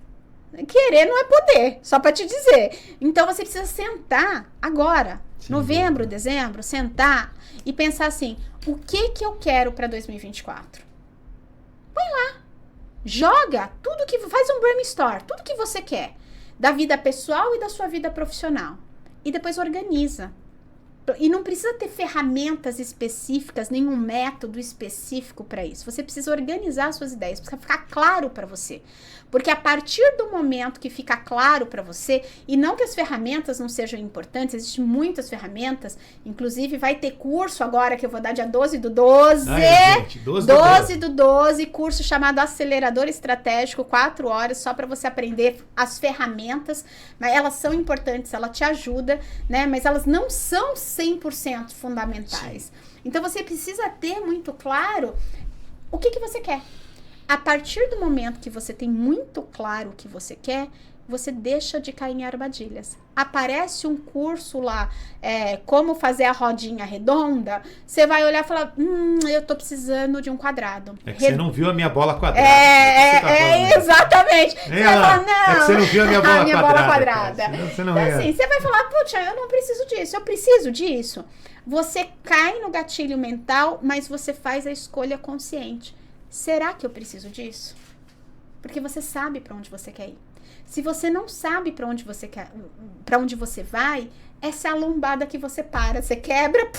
Querer não é poder, só para te dizer. Então você precisa sentar agora, novembro, dezembro, sentar e pensar assim, o que eu quero para 2024? Põe lá, joga tudo que, faz um brainstorm, tudo que você quer, da vida pessoal e da sua vida profissional. E depois organiza. E não precisa ter ferramentas específicas, nenhum método específico para isso. Você precisa organizar suas ideias, precisa ficar claro para você. Porque a partir do momento que fica claro para você, e não que as ferramentas não sejam importantes, existem muitas ferramentas, inclusive vai ter curso agora que eu vou dar dia 12/12, 12/12, curso chamado Acelerador Estratégico, 4 horas, só para você aprender as ferramentas, mas elas são importantes, ela te ajuda, né? Mas elas não são 100% fundamentais. Sim. Então você precisa ter muito claro o que você quer. A partir do momento que você tem muito claro o que você quer, você deixa de cair em armadilhas. Aparece um curso lá, como fazer a rodinha redonda, você vai olhar e falar, eu tô precisando de um quadrado. É que você não viu a minha bola quadrada. Exatamente. Você vai falar, não. É que você não viu a minha bola quadrada. Você não então, assim, você vai falar, puxa, eu não preciso disso, eu preciso disso. Você cai no gatilho mental, mas você faz a escolha consciente. Será que eu preciso disso? Porque você sabe para onde você quer ir. Se você não sabe para onde você vai, essa é a lombada que você para. Você quebra,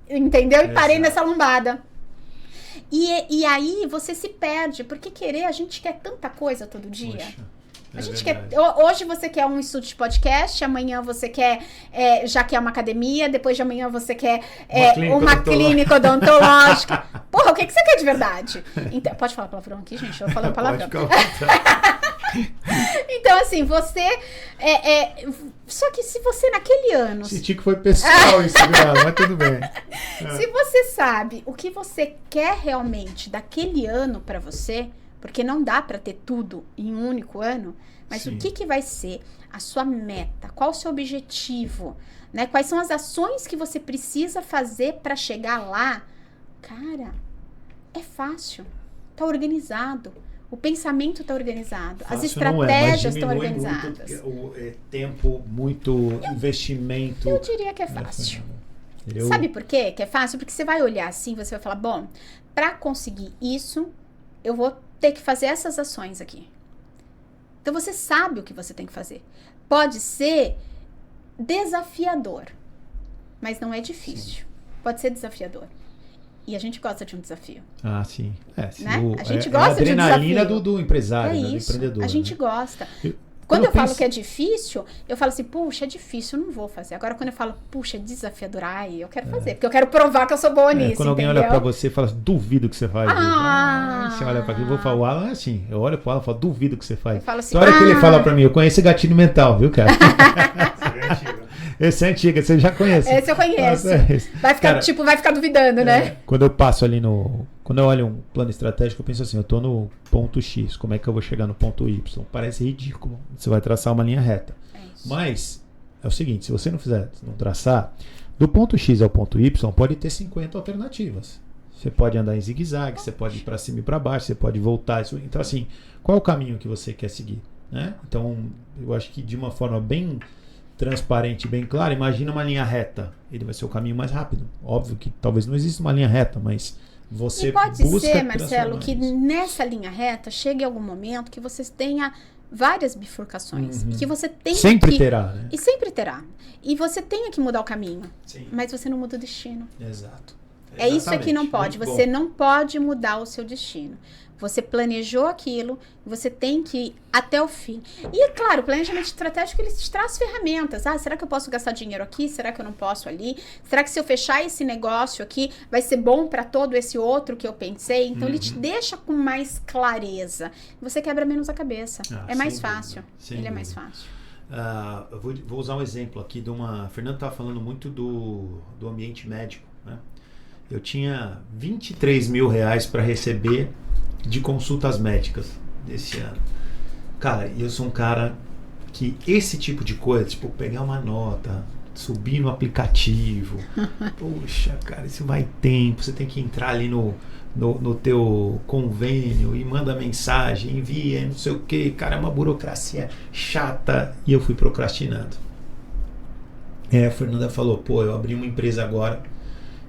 entendeu? E parei nessa lombada. E aí você se perde, porque querer, a gente quer tanta coisa todo dia. Poxa. A gente quer, hoje você quer um estúdio de podcast, amanhã você quer, já quer uma academia, depois de amanhã você quer uma clínica odontológica. Porra, o que você quer de verdade? Então, pode falar palavrão aqui, gente? Eu falei palavrão. Então, assim, você... só que se você naquele ano... Senti que foi pessoal isso, mas tudo bem. Se você sabe o que você quer realmente daquele ano pra você... Porque não dá para ter tudo em um único ano, mas Sim. O que vai ser a sua meta? Qual o seu objetivo? Né? Quais são as ações que você precisa fazer para chegar lá? Cara, é fácil. Tá organizado. O pensamento está organizado. Fácil as estratégias estão organizadas. Muito, tempo, muito investimento. Eu diria que é fácil. Sabe por quê que é fácil? Porque você vai olhar assim, você vai falar, bom, para conseguir isso, eu vou ter que fazer essas ações aqui. Então você sabe o que você tem que fazer. Pode ser desafiador, mas não é difícil. Sim. Pode ser desafiador. E a gente gosta de um desafio. Ah, sim. Né? A gente gosta de um desafio. A adrenalina do empresário, do empreendedor. A gente gosta. Quando eu falo que é difícil, eu falo assim, puxa, é difícil, eu não vou fazer. Agora, quando eu falo, puxa, é desafiador, eu quero fazer. Porque eu quero provar que eu sou boa nisso, quando alguém olha pra você e fala, duvido que você faz isso. Você olha pra aqui, eu vou falar, o Alan é assim. Eu olho pro Alan e falo, duvido que você faz. Eu falo assim, na hora que ele fala pra mim, eu conheço gatilho mental, viu, cara? Esse é antigo, você já conhece. Esse eu conheço. Vai ficar, cara, vai ficar duvidando, né? Quando eu passo ali quando eu olho um plano estratégico, eu penso assim, eu tô no ponto X, como é que eu vou chegar no ponto Y? Parece ridículo. Você vai traçar uma linha reta. Mas, é o seguinte, se você não traçar, do ponto X ao ponto Y, pode ter 50 alternativas. Você pode andar em zigue-zague, você pode ir para cima e para baixo, você pode voltar. Então, assim, qual é o caminho que você quer seguir? Né? Então, eu acho que de uma forma bem transparente, bem clara, imagina uma linha reta. Ele vai ser o caminho mais rápido. Óbvio que talvez não exista uma linha reta, mas você pode ser, Marcelo, que nessa linha reta chegue algum momento que você tenha várias bifurcações. Que você tenha sempre terá, né? E sempre terá. E você tenha que mudar o caminho. Sim. Mas você não muda o destino. Exato. É isso que não pode. Você não pode mudar o seu destino. Você planejou aquilo, você tem que ir até o fim. E, claro, o planejamento estratégico, ele te traz ferramentas. Será que eu posso gastar dinheiro aqui? Será que eu não posso ali? Será que se eu fechar esse negócio aqui, vai ser bom para todo esse outro que eu pensei? Então, ele te deixa com mais clareza. Você quebra menos a cabeça. É mais fácil. Ele é mais fácil. Eu vou usar um exemplo aqui de uma... Fernando estava falando muito do ambiente médico, né? Eu tinha R$23 mil para receber de consultas médicas desse ano. Cara, eu sou um cara que esse tipo de coisa, tipo, pegar uma nota, subir no aplicativo. Poxa, cara, isso vai tempo. Você tem que entrar ali no teu convênio e manda mensagem, envia, não sei o que. Cara, é uma burocracia chata. E eu fui procrastinando. A Fernanda falou, pô, eu abri uma empresa agora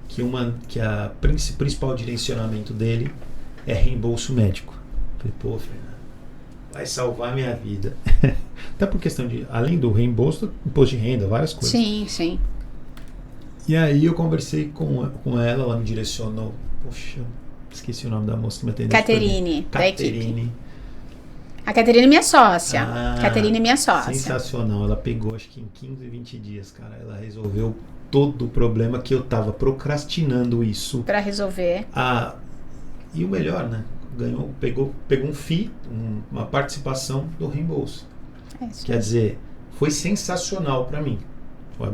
que a principal direcionamento dele é reembolso médico. Falei, pô, Fernanda, vai salvar minha vida. Até por questão de, além do reembolso, imposto de renda, várias coisas. Sim, sim. E aí eu conversei com ela me direcionou. Poxa, esqueci o nome da moça que me atendeu. Caterine, da equipe. Caterine. A Caterine é minha sócia. Caterine é minha sócia. Sensacional. Ela pegou, acho que em 15, 20 dias, cara. Ela resolveu todo o problema que eu tava procrastinando isso. Pra resolver. E o melhor, né? Pegou um FII, uma participação do reembolso. Quer dizer, foi sensacional para mim.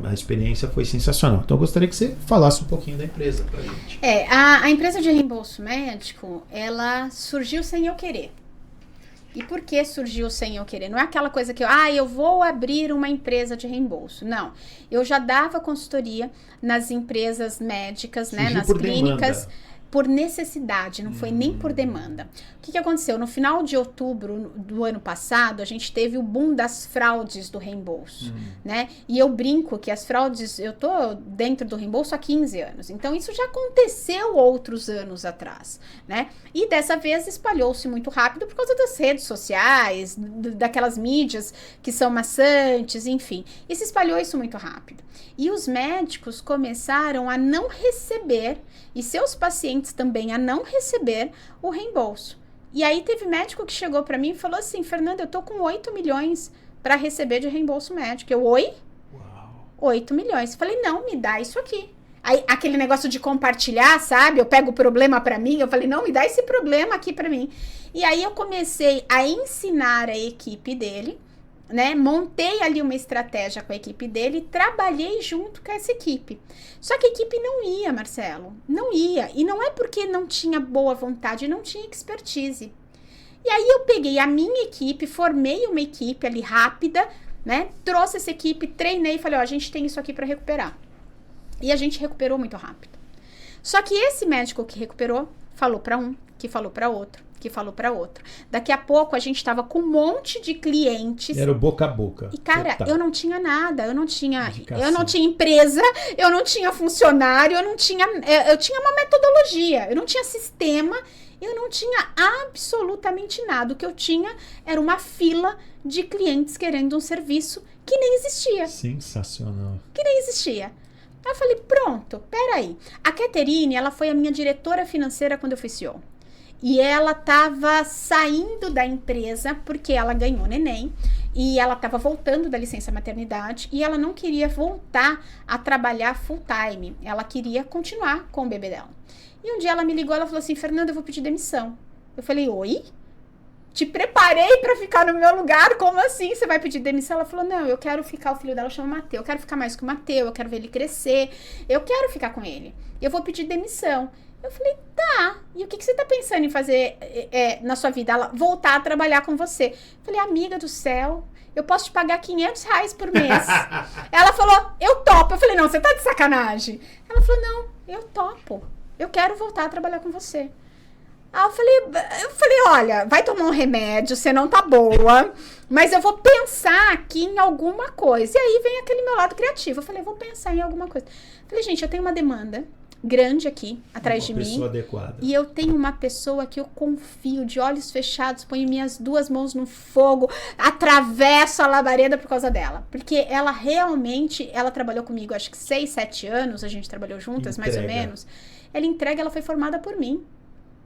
A experiência foi sensacional. Então eu gostaria que você falasse um pouquinho da empresa pra gente. A empresa de reembolso médico, ela surgiu sem eu querer. E por que surgiu sem eu querer? Não é aquela coisa que eu vou abrir uma empresa de reembolso. Não. Eu já dava consultoria nas empresas médicas, né, nas clínicas. Demanda. Por necessidade, não foi nem por demanda. O que aconteceu? No final de outubro do ano passado, a gente teve o boom das fraudes do reembolso, né? E eu brinco que as fraudes, eu tô dentro do reembolso há 15 anos. Então, isso já aconteceu outros anos atrás, né? E dessa vez espalhou-se muito rápido por causa das redes sociais, daquelas mídias que são maçantes, enfim. E se espalhou isso muito rápido. E os médicos começaram a não receber, e seus pacientes também a não receber o reembolso. E aí teve médico que chegou para mim e falou assim, Fernanda, eu tô com 8 milhões para receber de reembolso médico. Eu, oi? Uau. 8 milhões. Falei, não, me dá isso aqui. Aí, aquele negócio de compartilhar, sabe? Eu pego o problema para mim, eu falei, não, me dá esse problema aqui para mim. E aí eu comecei a ensinar a equipe dele, né? Montei ali uma estratégia com a equipe dele, trabalhei junto com essa equipe. Só que a equipe não ia, Marcelo, não ia. E não é porque não tinha boa vontade, não tinha expertise. E aí eu peguei a minha equipe, formei uma equipe ali rápida, né? Trouxe essa equipe, treinei e falei, a gente tem isso aqui para recuperar. E a gente recuperou muito rápido. Só que esse médico que recuperou, falou para um, que falou para outro, que falou para outro. Daqui a pouco a gente tava com um monte de clientes. Era o boca a boca. E cara, eu não tinha nada, eu não tinha empresa, eu não tinha funcionário, eu tinha uma metodologia, eu não tinha sistema, eu não tinha absolutamente nada. O que eu tinha era uma fila de clientes querendo um serviço que nem existia. Sensacional. Que nem existia. Aí eu falei, pronto, peraí. A Caterine, ela foi a minha diretora financeira quando eu fui CEO. E ela estava saindo da empresa porque ela ganhou neném e ela estava voltando da licença maternidade e ela não queria voltar a trabalhar full time. Ela queria continuar com o bebê dela. E um dia ela me ligou, ela falou assim, Fernanda, eu vou pedir demissão. Eu falei, oi? Te preparei para ficar no meu lugar, como assim? Você vai pedir demissão? Ela falou, não, eu quero ficar, o filho dela chama Mateu, eu quero ficar mais com o Mateu, eu quero ver ele crescer, eu quero ficar com ele. Eu vou pedir demissão. Eu falei, tá, e o que você tá pensando em fazer na sua vida? Ela, voltar a trabalhar com você. Eu falei, amiga do céu, eu posso te pagar R$500 por mês. Ela falou, eu topo. Eu falei, não, você tá de sacanagem. Ela falou, não, eu topo. Eu quero voltar a trabalhar com você. Aí eu falei, olha, vai tomar um remédio, você não tá boa, mas eu vou pensar aqui em alguma coisa. E aí vem aquele meu lado criativo. Eu falei, vou pensar em alguma coisa. Eu falei, gente, eu tenho uma demanda grande aqui, atrás de mim. Uma pessoa adequada. E eu tenho uma pessoa que eu confio, de olhos fechados, ponho minhas 2 mãos no fogo, atravesso a labareda por causa dela. Porque ela realmente, ela trabalhou comigo, acho que 6, 7 anos, a gente trabalhou juntas, mais ou menos. Ela foi formada por mim.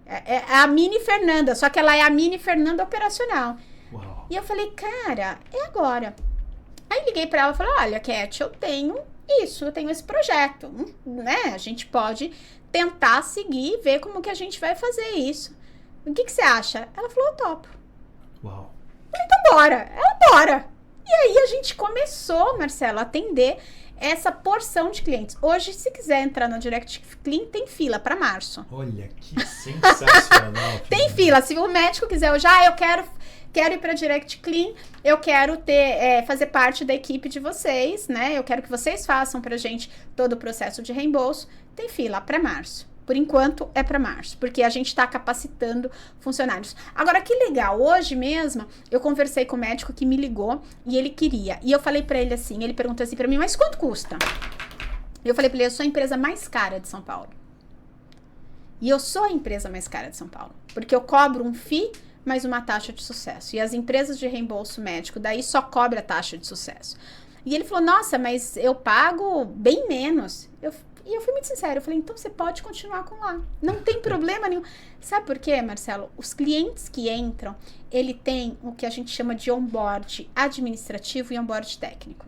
É a mini Fernanda, só que ela é a mini Fernanda operacional. Uau. E eu falei, cara, é agora. Aí liguei pra ela e falei, olha, Cat, eu tenho esse projeto, né? A gente pode tentar seguir e ver como que a gente vai fazer isso. O que você acha? Ela falou, eu topo. Uau. Eu falei, então bora. Ela, bora. E aí a gente começou, Marcelo, a atender essa porção de clientes. Hoje, se quiser entrar na Direct Clean, tem fila para março. Olha, que sensacional. Tem fila. Se o médico quiser hoje, eu quero quero ir para Direct Clean, eu quero fazer parte da equipe de vocês, né? Eu quero que vocês façam pra gente todo o processo de reembolso. Tem fila para março. Por enquanto, é para março, porque a gente está capacitando funcionários. Agora, que legal, hoje mesmo, eu conversei com o médico que me ligou e ele queria. E eu falei para ele assim, ele perguntou assim para mim, mas quanto custa? Eu falei para ele, eu sou a empresa mais cara de São Paulo. E eu sou a empresa mais cara de São Paulo, porque eu cobro um FII mais uma taxa de sucesso. E as empresas de reembolso médico daí só cobram a taxa de sucesso. E ele falou, nossa, mas eu pago bem menos. E eu fui muito sincera, eu falei, então você pode continuar com lá. Não tem problema nenhum. Sabe por quê, Marcelo? Os clientes que entram, ele tem o que a gente chama de onboard administrativo e onboard técnico.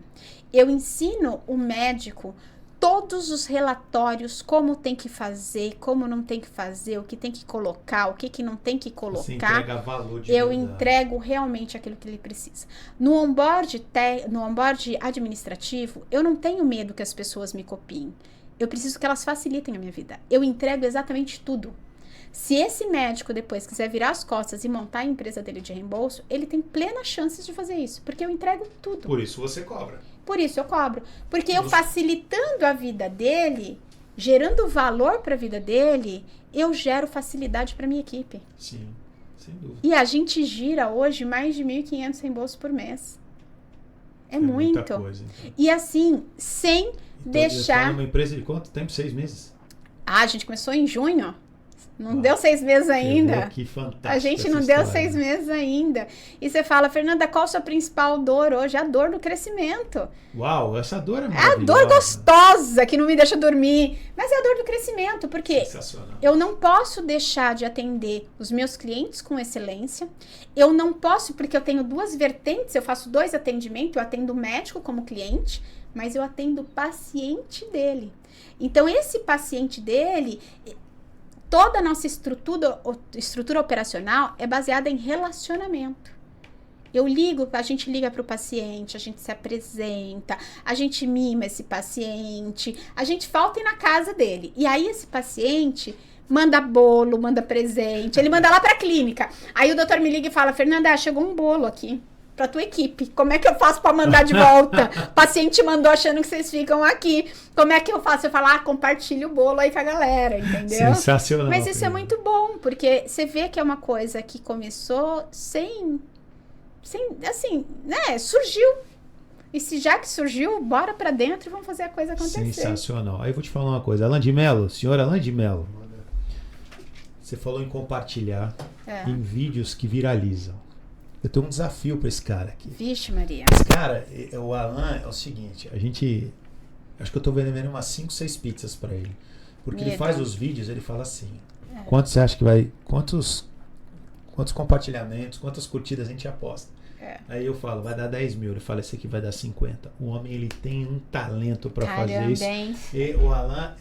Eu ensino o médico todos os relatórios, como tem que fazer, como não tem que fazer, o que tem que colocar, o que não tem que colocar. Você entrega valor de Eu verdade. entrego realmente aquilo que ele precisa. No onboard administrativo, eu não tenho medo que as pessoas me copiem. Eu preciso que elas facilitem a minha vida. Eu entrego exatamente tudo. Se esse médico depois quiser virar as costas e montar a empresa dele de reembolso, ele tem plenas chances de fazer isso, porque eu entrego tudo. Por isso você cobra. Por isso eu cobro. Porque eu facilitando a vida dele, gerando valor para a vida dele, eu gero facilidade para minha equipe. Sim, sem dúvida. E a gente gira hoje mais de 1.500 reembolsos por mês. É muito. Muita coisa, então. E assim, sem deixar... Uma empresa de quanto tempo? 6 meses? A gente começou em junho. Não deu 6 meses ainda. Que fantástico. A gente não deu 6 meses ainda. E você fala, Fernanda, qual a sua principal dor hoje? A dor do crescimento. Uau, essa dor é É maravilhosa. a dor gostosa que não me deixa dormir. Mas é a dor do crescimento, porque eu não posso deixar de atender os meus clientes com excelência. Eu não posso, porque eu tenho 2 vertentes, eu faço 2 atendimentos, eu atendo o médico como cliente, mas eu atendo o paciente dele. Então, esse paciente dele... Toda a nossa estrutura operacional é baseada em relacionamento. A gente liga para o paciente, a gente se apresenta, a gente mima esse paciente, a gente falta ir na casa dele. E aí esse paciente manda bolo, manda presente, ele manda lá para a clínica. Aí o doutor me liga e fala, Fernanda, chegou um bolo aqui para tua equipe. Como é que eu faço para mandar de volta? O paciente mandou achando que vocês ficam aqui. Como é que eu faço? Eu falo, compartilha o bolo aí com a galera, entendeu? Sensacional. Mas isso é muito bom, porque você vê que é uma coisa que começou sem assim, né? Surgiu. E se já que surgiu, bora pra dentro e vamos fazer a coisa acontecer. Sensacional. Aí eu vou te falar uma coisa. Alain de Mello, senhora Alain de Mello, você falou em compartilhar em vídeos que viralizam. Eu tenho um desafio para esse cara aqui. Vixe, Maria. Esse cara, o Alan, é o seguinte, acho que eu tô vendendo umas 5, 6 pizzas para ele. Porque ele faz os vídeos, ele fala assim, quanto você acha que vai, quantos compartilhamentos, quantas curtidas a gente aposta? Aí eu falo, vai dar 10 mil. Ele fala, esse aqui vai dar 50. O homem, ele tem um talento para fazer isso. E o Alan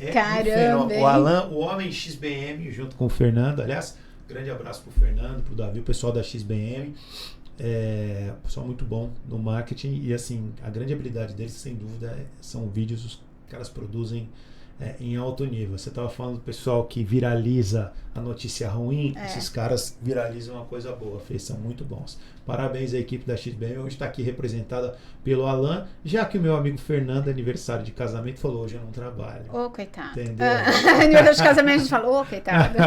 o Alan, o homem XBM, junto com o Fernando, aliás... Grande abraço pro Fernando, pro Davi, o pessoal da XBM. Pessoal muito bom no marketing. E assim, a grande habilidade deles, sem dúvida, são vídeos, os caras produzem em alto nível. Você estava falando do pessoal que viraliza a notícia ruim, esses caras viralizam uma coisa boa, são muito bons. Parabéns à equipe da XBM, hoje está aqui representada pelo Alan, já que o meu amigo Fernando, aniversário de casamento, falou, hoje eu não trabalho. Coitado. Entendeu? Aniversário de casamento, a gente falou, coitado.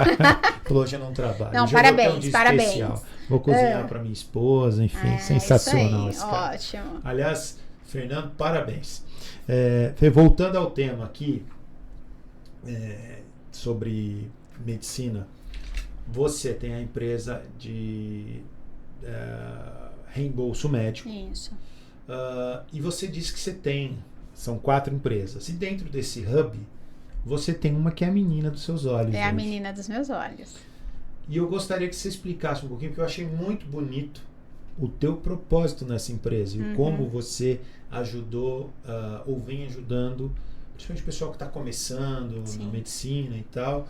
Falou, hoje eu não trabalho. Não, hoje parabéns, parabéns. Especial. Vou cozinhar para minha esposa, enfim, sensacional esse cara. Ótimo. Aliás, Fernando, parabéns. Voltando ao tema aqui, sobre medicina, você tem a empresa de reembolso médico. Isso. E você disse que são 4 empresas. E dentro desse hub, você tem uma que é a menina dos seus olhos. É a menina dos meus olhos. E eu gostaria que você explicasse um pouquinho, porque eu achei muito bonito o teu propósito nessa empresa e como você ajudou ou vem ajudando, principalmente o pessoal que está começando na medicina e tal.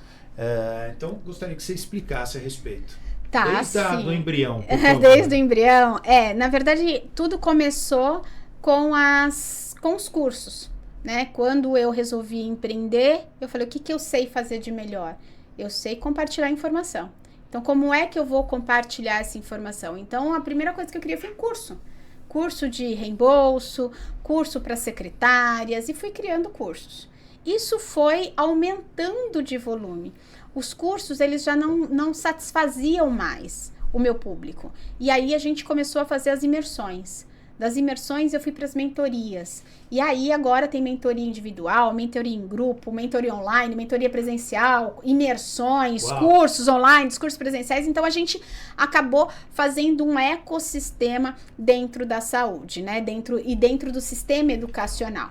Então, gostaria que você explicasse a respeito. Desde o embrião. Desde o embrião. Na verdade, tudo começou com os cursos, né? Quando eu resolvi empreender, eu falei, o que eu sei fazer de melhor? Eu sei compartilhar informação. Então, como é que eu vou compartilhar essa informação? Então, a primeira coisa que eu queria foi um curso. Curso de reembolso, curso para secretárias, e fui criando cursos. Isso foi aumentando de volume. Os cursos, eles já não satisfaziam mais o meu público. E aí, a gente começou a fazer as imersões. Das imersões, eu fui para as mentorias. E aí, agora tem mentoria individual, mentoria em grupo, mentoria online, mentoria presencial, imersões, cursos online, cursos presenciais. Então, a gente acabou fazendo um ecossistema dentro da saúde, né? Dentro do sistema educacional.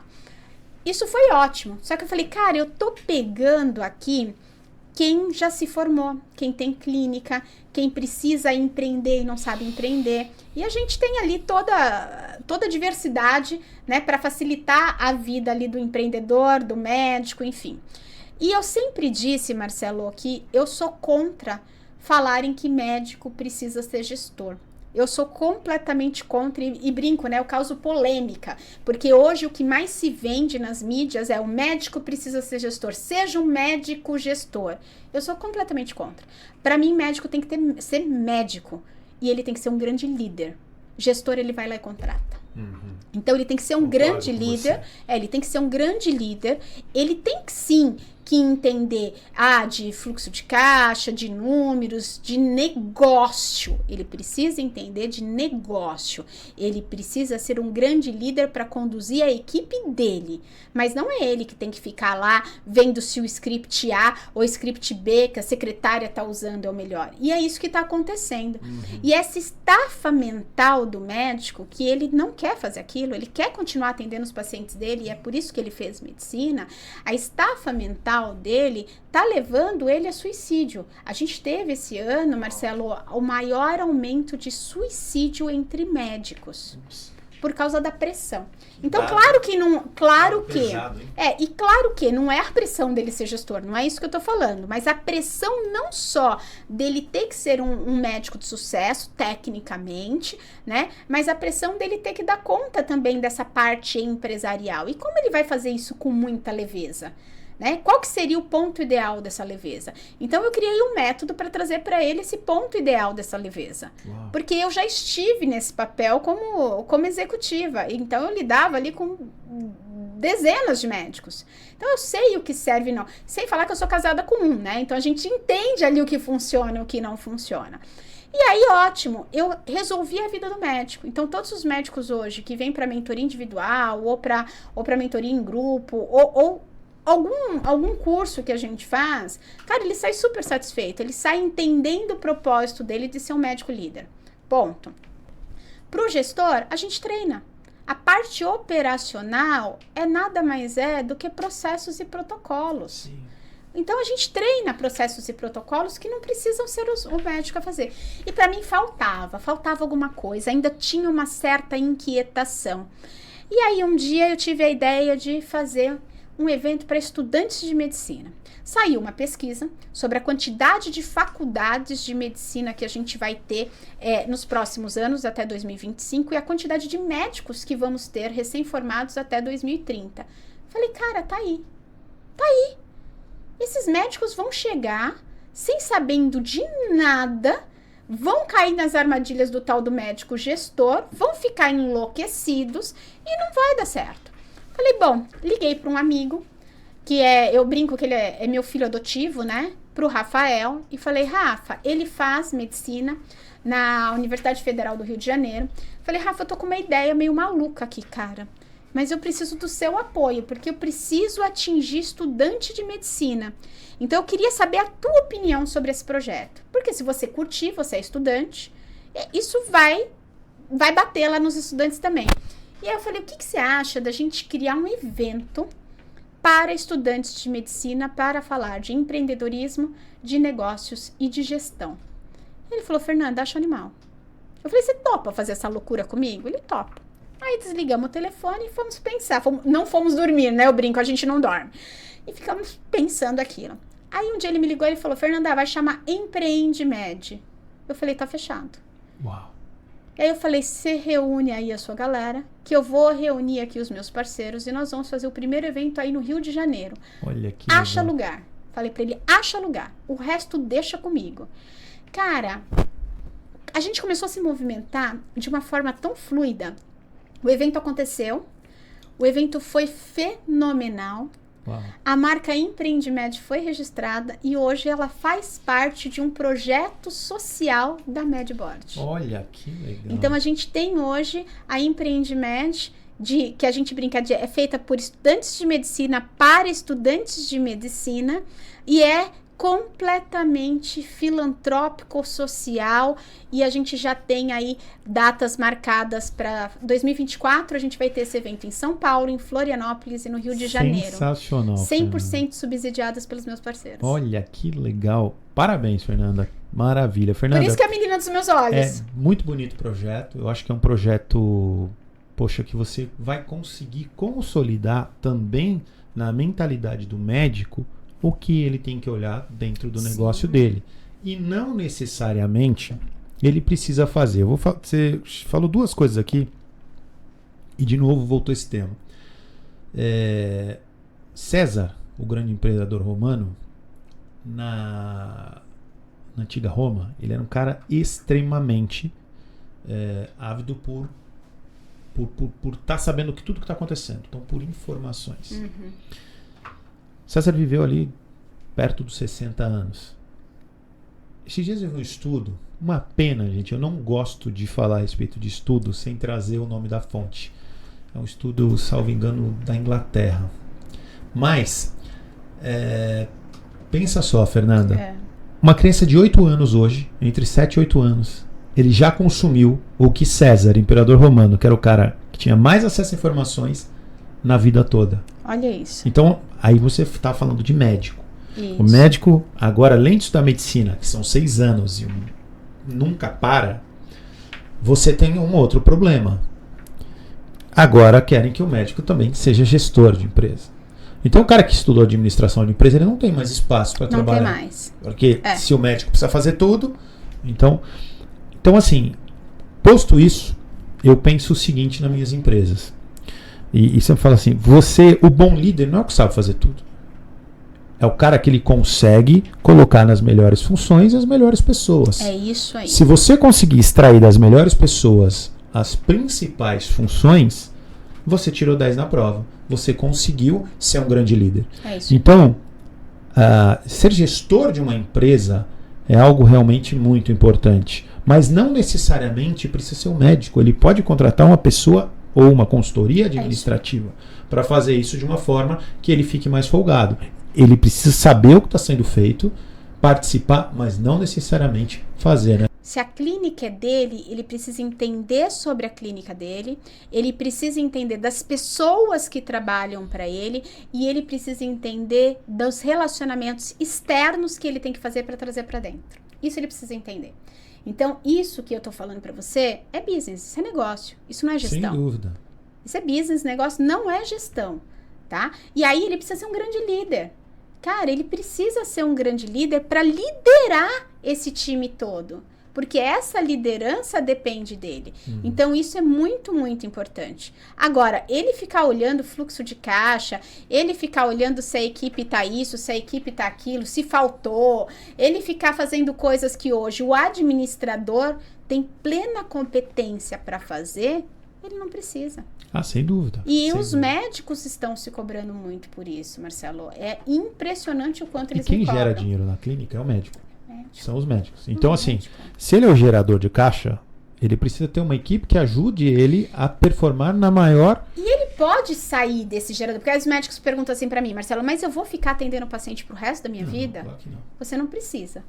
Isso foi ótimo. Só que eu falei, cara, eu tô pegando aqui quem já se formou, quem tem clínica, quem precisa empreender e não sabe empreender. E a gente tem ali toda a diversidade, né, para facilitar a vida ali do empreendedor, do médico, enfim. E eu sempre disse, Marcelo, que eu sou contra falarem que médico precisa ser gestor. Eu sou completamente contra e brinco, né? Eu causo polêmica, porque hoje o que mais se vende nas mídias é o médico precisa ser gestor, seja um médico gestor. Eu sou completamente contra. Para mim, médico tem que ser médico e ele tem que ser um grande líder. Gestor, ele vai lá e contrata. Então, ele tem que ser um grande líder. Ele tem que ser um grande líder. Ele tem que, sim, que entender de fluxo de caixa, de números, de negócio. Ele precisa entender de negócio. Ele precisa ser um grande líder para conduzir a equipe dele. Mas não é ele que tem que ficar lá vendo se o script A ou o script B que a secretária está usando é o melhor. E é isso que está acontecendo. E essa estafa mental do médico, que ele não quer fazer aquilo, ele quer continuar atendendo os pacientes dele, e é por isso que ele fez medicina, a estafa mental dele tá levando ele a suicídio. A gente teve esse ano, Marcelo, o maior aumento de suicídio entre médicos. Por causa da pressão. Então, claro que não... Claro que... Pesado, e claro que não é a pressão dele ser gestor, não é isso que eu tô falando, mas a pressão não só dele ter que ser um médico de sucesso, tecnicamente, né? Mas a pressão dele ter que dar conta também dessa parte empresarial. E como ele vai fazer isso com muita leveza? Né? Qual que seria o ponto ideal dessa leveza? Então, eu criei um método para trazer para ele esse ponto ideal dessa leveza. Porque eu já estive nesse papel como executiva. Então, eu lidava ali com dezenas de médicos. Então, eu sei o que serve e não. Sem falar que eu sou casada com um, né? Então, a gente entende ali o que funciona e o que não funciona. E aí, ótimo, eu resolvi a vida do médico. Então, todos os médicos hoje que vêm para mentoria individual ou para mentoria em grupo ou algum curso que a gente faz, cara, ele sai super satisfeito, ele sai entendendo o propósito dele de ser um médico líder. Ponto. Pro gestor, a gente treina. A parte operacional é nada mais do que processos e protocolos. Sim. Então, a gente treina processos e protocolos que não precisam ser o médico a fazer. E para mim faltava alguma coisa, ainda tinha uma certa inquietação. E aí, um dia eu tive a ideia de fazer um evento para estudantes de medicina. Saiu uma pesquisa sobre a quantidade de faculdades de medicina que a gente vai ter nos próximos anos, até 2025, e a quantidade de médicos que vamos ter recém-formados até 2030. Falei, cara, tá aí. Esses médicos vão chegar sem sabendo de nada, vão cair nas armadilhas do tal do médico gestor, vão ficar enlouquecidos e não vai dar certo. Falei, bom, liguei para um amigo, eu brinco que ele é meu filho adotivo, né? Pro Rafael, e falei, Rafa, ele faz medicina na Universidade Federal do Rio de Janeiro. Falei, Rafa, eu tô com uma ideia meio maluca aqui, cara, mas eu preciso do seu apoio, porque eu preciso atingir estudante de medicina. Então, eu queria saber a tua opinião sobre esse projeto. Porque se você curtir, você é estudante, isso vai bater lá nos estudantes também. E aí eu falei, o que você acha da gente criar um evento para estudantes de medicina para falar de empreendedorismo, de negócios e de gestão? Ele falou, Fernanda, acho animal. Eu falei, você topa fazer essa loucura comigo? Ele topa. Aí desligamos o telefone e fomos pensar. Não fomos dormir, né? Eu brinco, a gente não dorme. E ficamos pensando aquilo. Aí um dia ele me ligou e falou, Fernanda, vai chamar EmpreendeMed. Eu falei, tá fechado. Uau. E aí eu falei, você reúne aí a sua galera, que eu vou reunir aqui os meus parceiros e nós vamos fazer o primeiro evento aí no Rio de Janeiro. Olha que acha legal. Lugar. Falei pra ele, acha lugar. O resto deixa comigo. Cara, a gente começou a se movimentar de uma forma tão fluida. O evento aconteceu, o evento foi fenomenal. Uau. A marca Empreendimed foi registrada e hoje ela faz parte de um projeto social da Medboard. Olha, que legal. Então a gente tem hoje a Empreendimed, que a gente brinca é feita por estudantes de medicina para estudantes de medicina e é completamente filantrópico, social, e a gente já tem aí datas marcadas para 2024, a gente vai ter esse evento em São Paulo, em Florianópolis e no Rio de Janeiro. Sensacional. 100% subsidiadas pelos meus parceiros. Olha, que legal. Parabéns, Fernanda. Maravilha. Fernanda, por isso que é a menina dos meus olhos. É muito bonito o projeto. Eu acho que é um projeto, poxa, que você vai conseguir consolidar também na mentalidade do médico o que ele tem que olhar dentro do negócio dele. E não necessariamente ele precisa fazer. Você falou duas coisas aqui e de novo voltou esse tema. César, o grande imperador romano, na antiga Roma, ele era um cara extremamente ávido por estar sabendo tudo que está acontecendo. Então, por informações. Uhum. César viveu ali perto dos 60 anos. Esses dias eu vi um estudo, uma pena, gente, eu não gosto de falar a respeito de estudo sem trazer o nome da fonte. É um estudo, salvo engano, da Inglaterra. Mas, pensa só, Fernanda, uma criança de 8 anos hoje, entre 7 e 8 anos, ele já consumiu o que César, imperador romano, que era o cara que tinha mais acesso a informações na vida toda. Olha isso. Então, aí você está falando de médico. Isso. O médico, agora, além de estudar medicina, que são 6 anos e nunca para, você tem um outro problema. Agora querem que o médico também seja gestor de empresa. Então, o cara que estudou administração de empresa, ele não tem mais espaço para trabalhar. Não tem mais. Porque se o médico precisa fazer tudo, então assim, posto isso, eu penso o seguinte nas minhas empresas. E sempre falo assim, o bom líder não é o que sabe fazer tudo. É o cara que ele consegue colocar nas melhores funções as melhores pessoas. É isso aí. Se você conseguir extrair das melhores pessoas as principais funções, você tirou 10 na prova. Você conseguiu ser um grande líder. É isso. Então, ser gestor de uma empresa é algo realmente muito importante. Mas não necessariamente precisa ser um médico. Ele pode contratar uma pessoa ou uma consultoria administrativa para fazer isso de uma forma que ele fique mais folgado. Ele precisa saber o que está sendo feito, participar, mas não necessariamente fazer, né? Se a clínica é dele, ele precisa entender sobre a clínica dele, ele precisa entender das pessoas que trabalham para ele e ele precisa entender dos relacionamentos externos que ele tem que fazer para trazer para dentro. Isso ele precisa entender. Então, isso que eu tô falando para você é business, isso é negócio, isso não é gestão. Sem dúvida. Isso é business, negócio não é gestão, tá? E aí ele precisa ser um grande líder. Cara, ele precisa ser um grande líder para liderar esse time todo. Porque essa liderança depende dele. Então, isso é muito, muito importante. Agora, ele ficar olhando fluxo de caixa, ele ficar olhando se a equipe tá isso, se a equipe tá aquilo, se faltou, ele ficar fazendo coisas que hoje o administrador tem plena competência para fazer, ele não precisa. Sem dúvida. E os médicos estão se cobrando muito por isso, Marcelo. É impressionante o quanto eles me cobram. E quem gera dinheiro na clínica é o médico. São os médicos. Então, assim, se ele é o gerador de caixa, ele precisa ter uma equipe que ajude ele a performar na maior... E ele pode sair desse gerador, porque os médicos perguntam assim pra mim, Marcelo, mas eu vou ficar atendendo o paciente pro resto da minha vida? Claro que não. Você não precisa.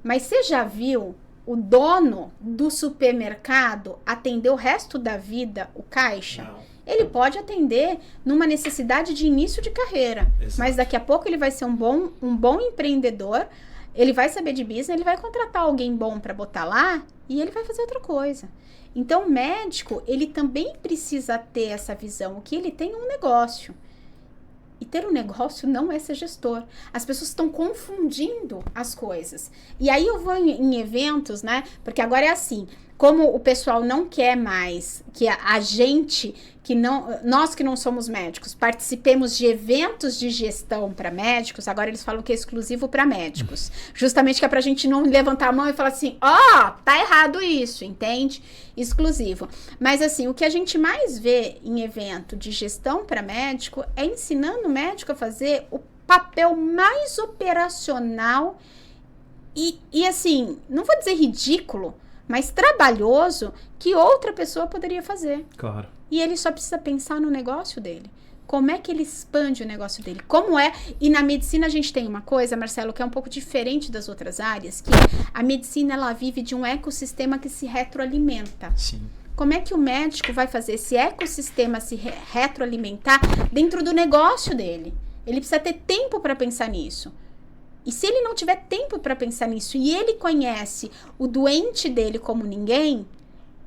Mas você já viu o dono do supermercado atender o resto da vida o caixa? Não. Ele pode atender numa necessidade de início de carreira. Exato. Mas daqui a pouco ele vai ser um bom empreendedor. Ele vai saber de business, ele vai contratar alguém bom para botar lá e ele vai fazer outra coisa. Então, o médico, ele também precisa ter essa visão. O que ele tem é um negócio. E ter um negócio não é ser gestor. As pessoas estão confundindo as coisas. E aí eu vou em eventos, né? Porque agora é assim, como o pessoal não quer mais que a gente, nós que não somos médicos, participemos de eventos de gestão para médicos, agora eles falam que é exclusivo para médicos. Justamente que é pra gente não levantar a mão e falar assim, tá errado isso, entende? Exclusivo. Mas assim, o que a gente mais vê em evento de gestão para médico é ensinando o médico a fazer o papel mais operacional e assim, não vou dizer ridículo, mas trabalhoso que outra pessoa poderia fazer. Claro. E ele só precisa pensar no negócio dele. Como é que ele expande o negócio dele? Como é? E na medicina a gente tem uma coisa, Marcelo, que é um pouco diferente das outras áreas, que a medicina, ela vive de um ecossistema que se retroalimenta. Sim. Como é que o médico vai fazer esse ecossistema se retroalimentar dentro do negócio dele? Ele precisa ter tempo para pensar nisso. E se ele não tiver tempo para pensar nisso e ele conhece o doente dele como ninguém,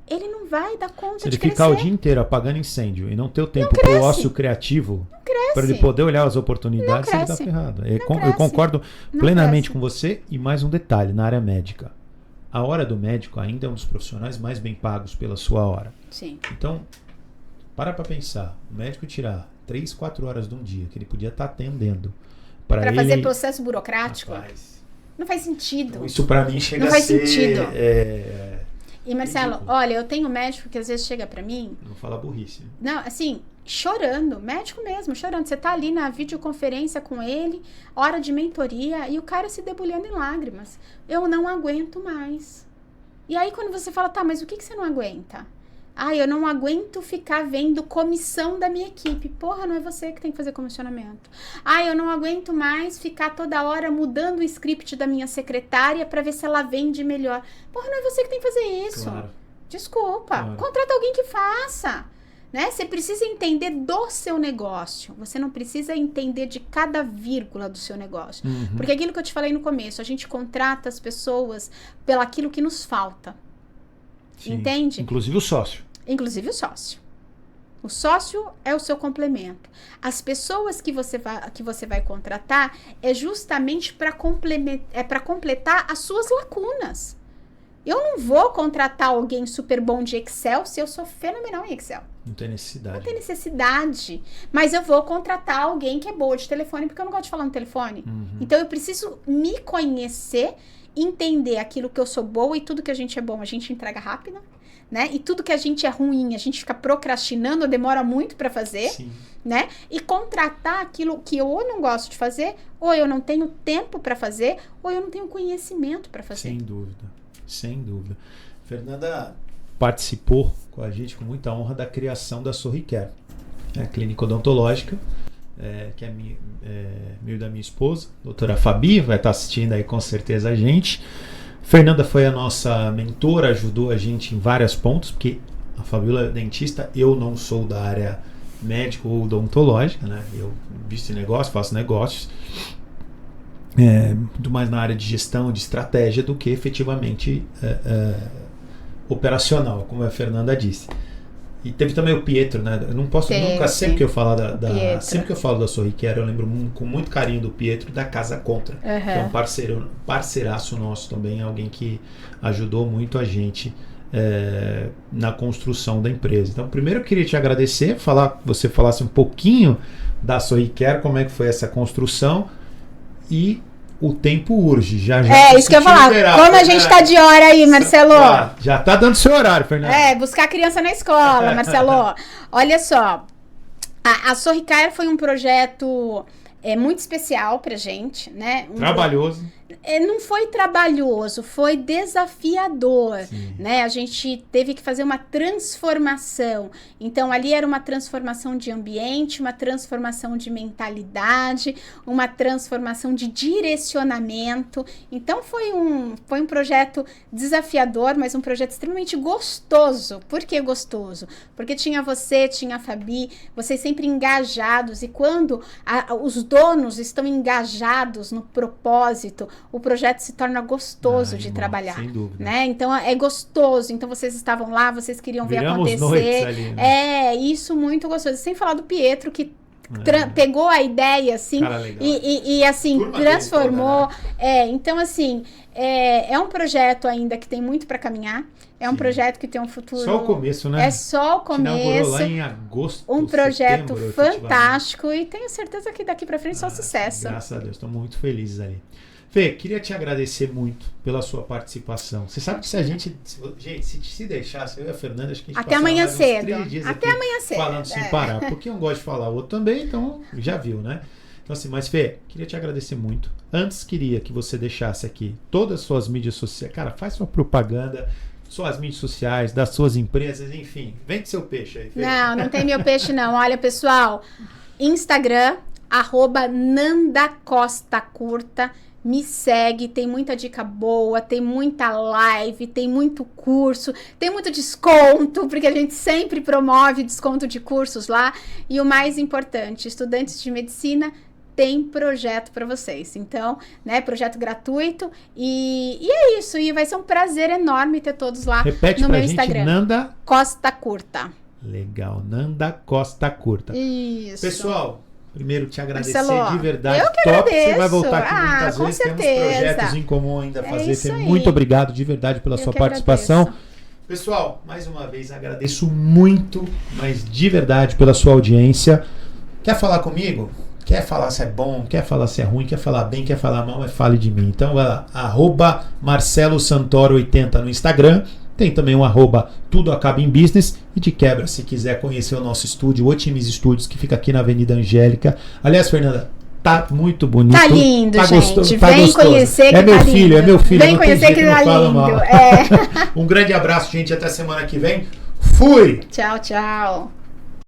ele não vai dar conta de crescer. Se ele ficar o dia inteiro apagando incêndio e não ter o tempo para o ócio criativo, para ele poder olhar as oportunidades, ele está ferrado. Eu concordo plenamente com você. E mais um detalhe, na área médica. A hora do médico ainda é um dos profissionais mais bem pagos pela sua hora. Sim. Então, para pensar. O médico tirar 3, 4 horas de um dia que ele podia estar atendendo para fazer processo burocrático, rapaz, não faz sentido. Então, isso para mim chega não faz a ser... sentido. E Marcelo, ridículo. Olha, eu tenho médico que às vezes chega para mim... Não fala burrice. Não, assim, chorando, médico mesmo, chorando. Você tá ali na videoconferência com ele, hora de mentoria, e o cara se debulhando em lágrimas. Eu não aguento mais. E aí quando você fala, tá, mas o que você não aguenta? Eu não aguento ficar vendo comissão da minha equipe. Porra, não é você que tem que fazer comissionamento. Eu não aguento mais ficar toda hora mudando o script da minha secretária para ver se ela vende melhor. Porra, não é você que tem que fazer isso. Claro. Desculpa. Claro. Contrata alguém que faça. Né? Você precisa entender do seu negócio. Você não precisa entender de cada vírgula do seu negócio. Uhum. Porque aquilo que eu te falei no começo, a gente contrata as pessoas pelo aquilo que nos falta. Sim. Entende? Inclusive o sócio. Inclusive o sócio. O sócio é o seu complemento. As pessoas que você vai contratar é justamente para completar as suas lacunas. Eu não vou contratar alguém super bom de Excel se eu sou fenomenal em Excel. Não tem necessidade. Não tem necessidade. Mas eu vou contratar alguém que é boa de telefone, porque eu não gosto de falar no telefone. Uhum. Então eu preciso me conhecer, entender aquilo que eu sou boa, e tudo que a gente é bom a gente entrega rápido, né? E tudo que a gente é ruim a gente fica procrastinando, demora muito para fazer. Sim. Né? E contratar aquilo que eu ou não gosto de fazer, ou eu não tenho tempo para fazer, ou eu não tenho conhecimento para fazer. Sem dúvida. Sem dúvida. Fernanda participou com a gente com muita honra da criação da Sorricare, a clínica odontológica, que é minha e da minha esposa, doutora Fabi, vai estar assistindo aí com certeza a gente. Fernanda foi a nossa mentora, ajudou a gente em vários pontos, porque a Fabíola é dentista, eu não sou da área médica ou odontológica, né? Eu visto negócio, faço negócios, muito mais na área de gestão, de estratégia, do que efetivamente operacional, como a Fernanda disse. E teve também o Pietro, né? Eu não posso nunca, sempre que eu falo sempre que eu falo da Sorricare, eu lembro com muito carinho do Pietro, da Casa Contra, que é um parceiraço nosso também, alguém que ajudou muito a gente na construção da empresa. Então, primeiro eu queria te agradecer, que você falasse um pouquinho da Sorricare, como é que foi essa construção, e o tempo urge. Já isso que eu ia falar. Como a gente tá de hora aí, Marcelo? Já tá dando seu horário, Fernanda. Buscar a criança na escola, Marcelo. Olha só, a Sorricare foi um projeto muito especial pra gente, né? Trabalhoso. Não foi trabalhoso, foi desafiador, Sim. né? A gente teve que fazer uma transformação. Então, ali era uma transformação de ambiente, uma transformação de mentalidade, uma transformação de direcionamento. Então, foi um projeto desafiador, mas um projeto extremamente gostoso. Por que gostoso? Porque tinha você, tinha a Fabi, vocês sempre engajados. E quando os donos estão engajados no propósito, o projeto se torna gostoso de trabalhar, sem dúvida. Né? Então é gostoso. Então vocês estavam lá, vocês queriam ver acontecer. Noites ali, né? Isso muito gostoso. Sem falar do Pietro, que pegou a ideia assim e assim turma transformou. Toda, né? Então assim é um projeto ainda que tem muito para caminhar, É um projeto que tem um futuro... Só o começo, né? É só o começo. Inaugurou lá em agosto, um projeto setembro, fantástico e tenho certeza que daqui para frente só sucesso. Graças a Deus, estamos muito felizes ali. Fê, queria te agradecer muito pela sua participação. Você sabe que se a gente... Gente, se deixasse, eu e a Fernanda, acho que a gente até amanhã cedo. 3 dias até aqui amanhã cedo. falando sem parar. Porque um gosta de falar, o outro também, então já viu, né? Então assim, mas Fê, queria te agradecer muito. Antes queria que você deixasse aqui todas as suas mídias sociais. Cara, faz sua propaganda, suas mídias sociais, das suas empresas, enfim. Vende seu peixe aí, Fê. Não tem meu peixe não. Olha, pessoal, Instagram, @NandaCostaCurta. Me segue, tem muita dica boa, tem muita live, tem muito curso, tem muito desconto, porque a gente sempre promove desconto de cursos lá. E o mais importante, estudantes de medicina tem projeto para vocês. Então, né, projeto gratuito. E é isso. E vai ser um prazer enorme ter todos lá. Repete no pra meu gente, Instagram. Nanda Costa Curta. Legal, Nanda Costa Curta. Isso. Pessoal, primeiro te agradecer Marcelo, de verdade. eu que Top, agradeço. você vai voltar aqui muitas com vezes. certeza. Temos projetos em comum ainda a fazer. isso aí. Muito obrigado de verdade pela sua participação. Agradeço. Pessoal, mais uma vez agradeço muito, mas de verdade pela sua audiência. Quer falar comigo? Quer falar se é bom, quer falar se é ruim, quer falar bem, quer falar mal, mas fale de mim. Então vai lá, @MarceloSantoro80 no Instagram. Tem também um @Tudo Acaba em Business. E de quebra, se quiser conhecer o nosso estúdio, o Otimis Studios, que fica aqui na Avenida Angélica. Aliás, Fernanda, tá muito bonito. Tá lindo, tá gente. Gostoso, tá Vem gostoso. conhecer que é meu tá filho, lindo. É meu filho, Vem conhecer que tá lindo. Um grande abraço, gente. Até semana que vem. Fui! Tchau, tchau.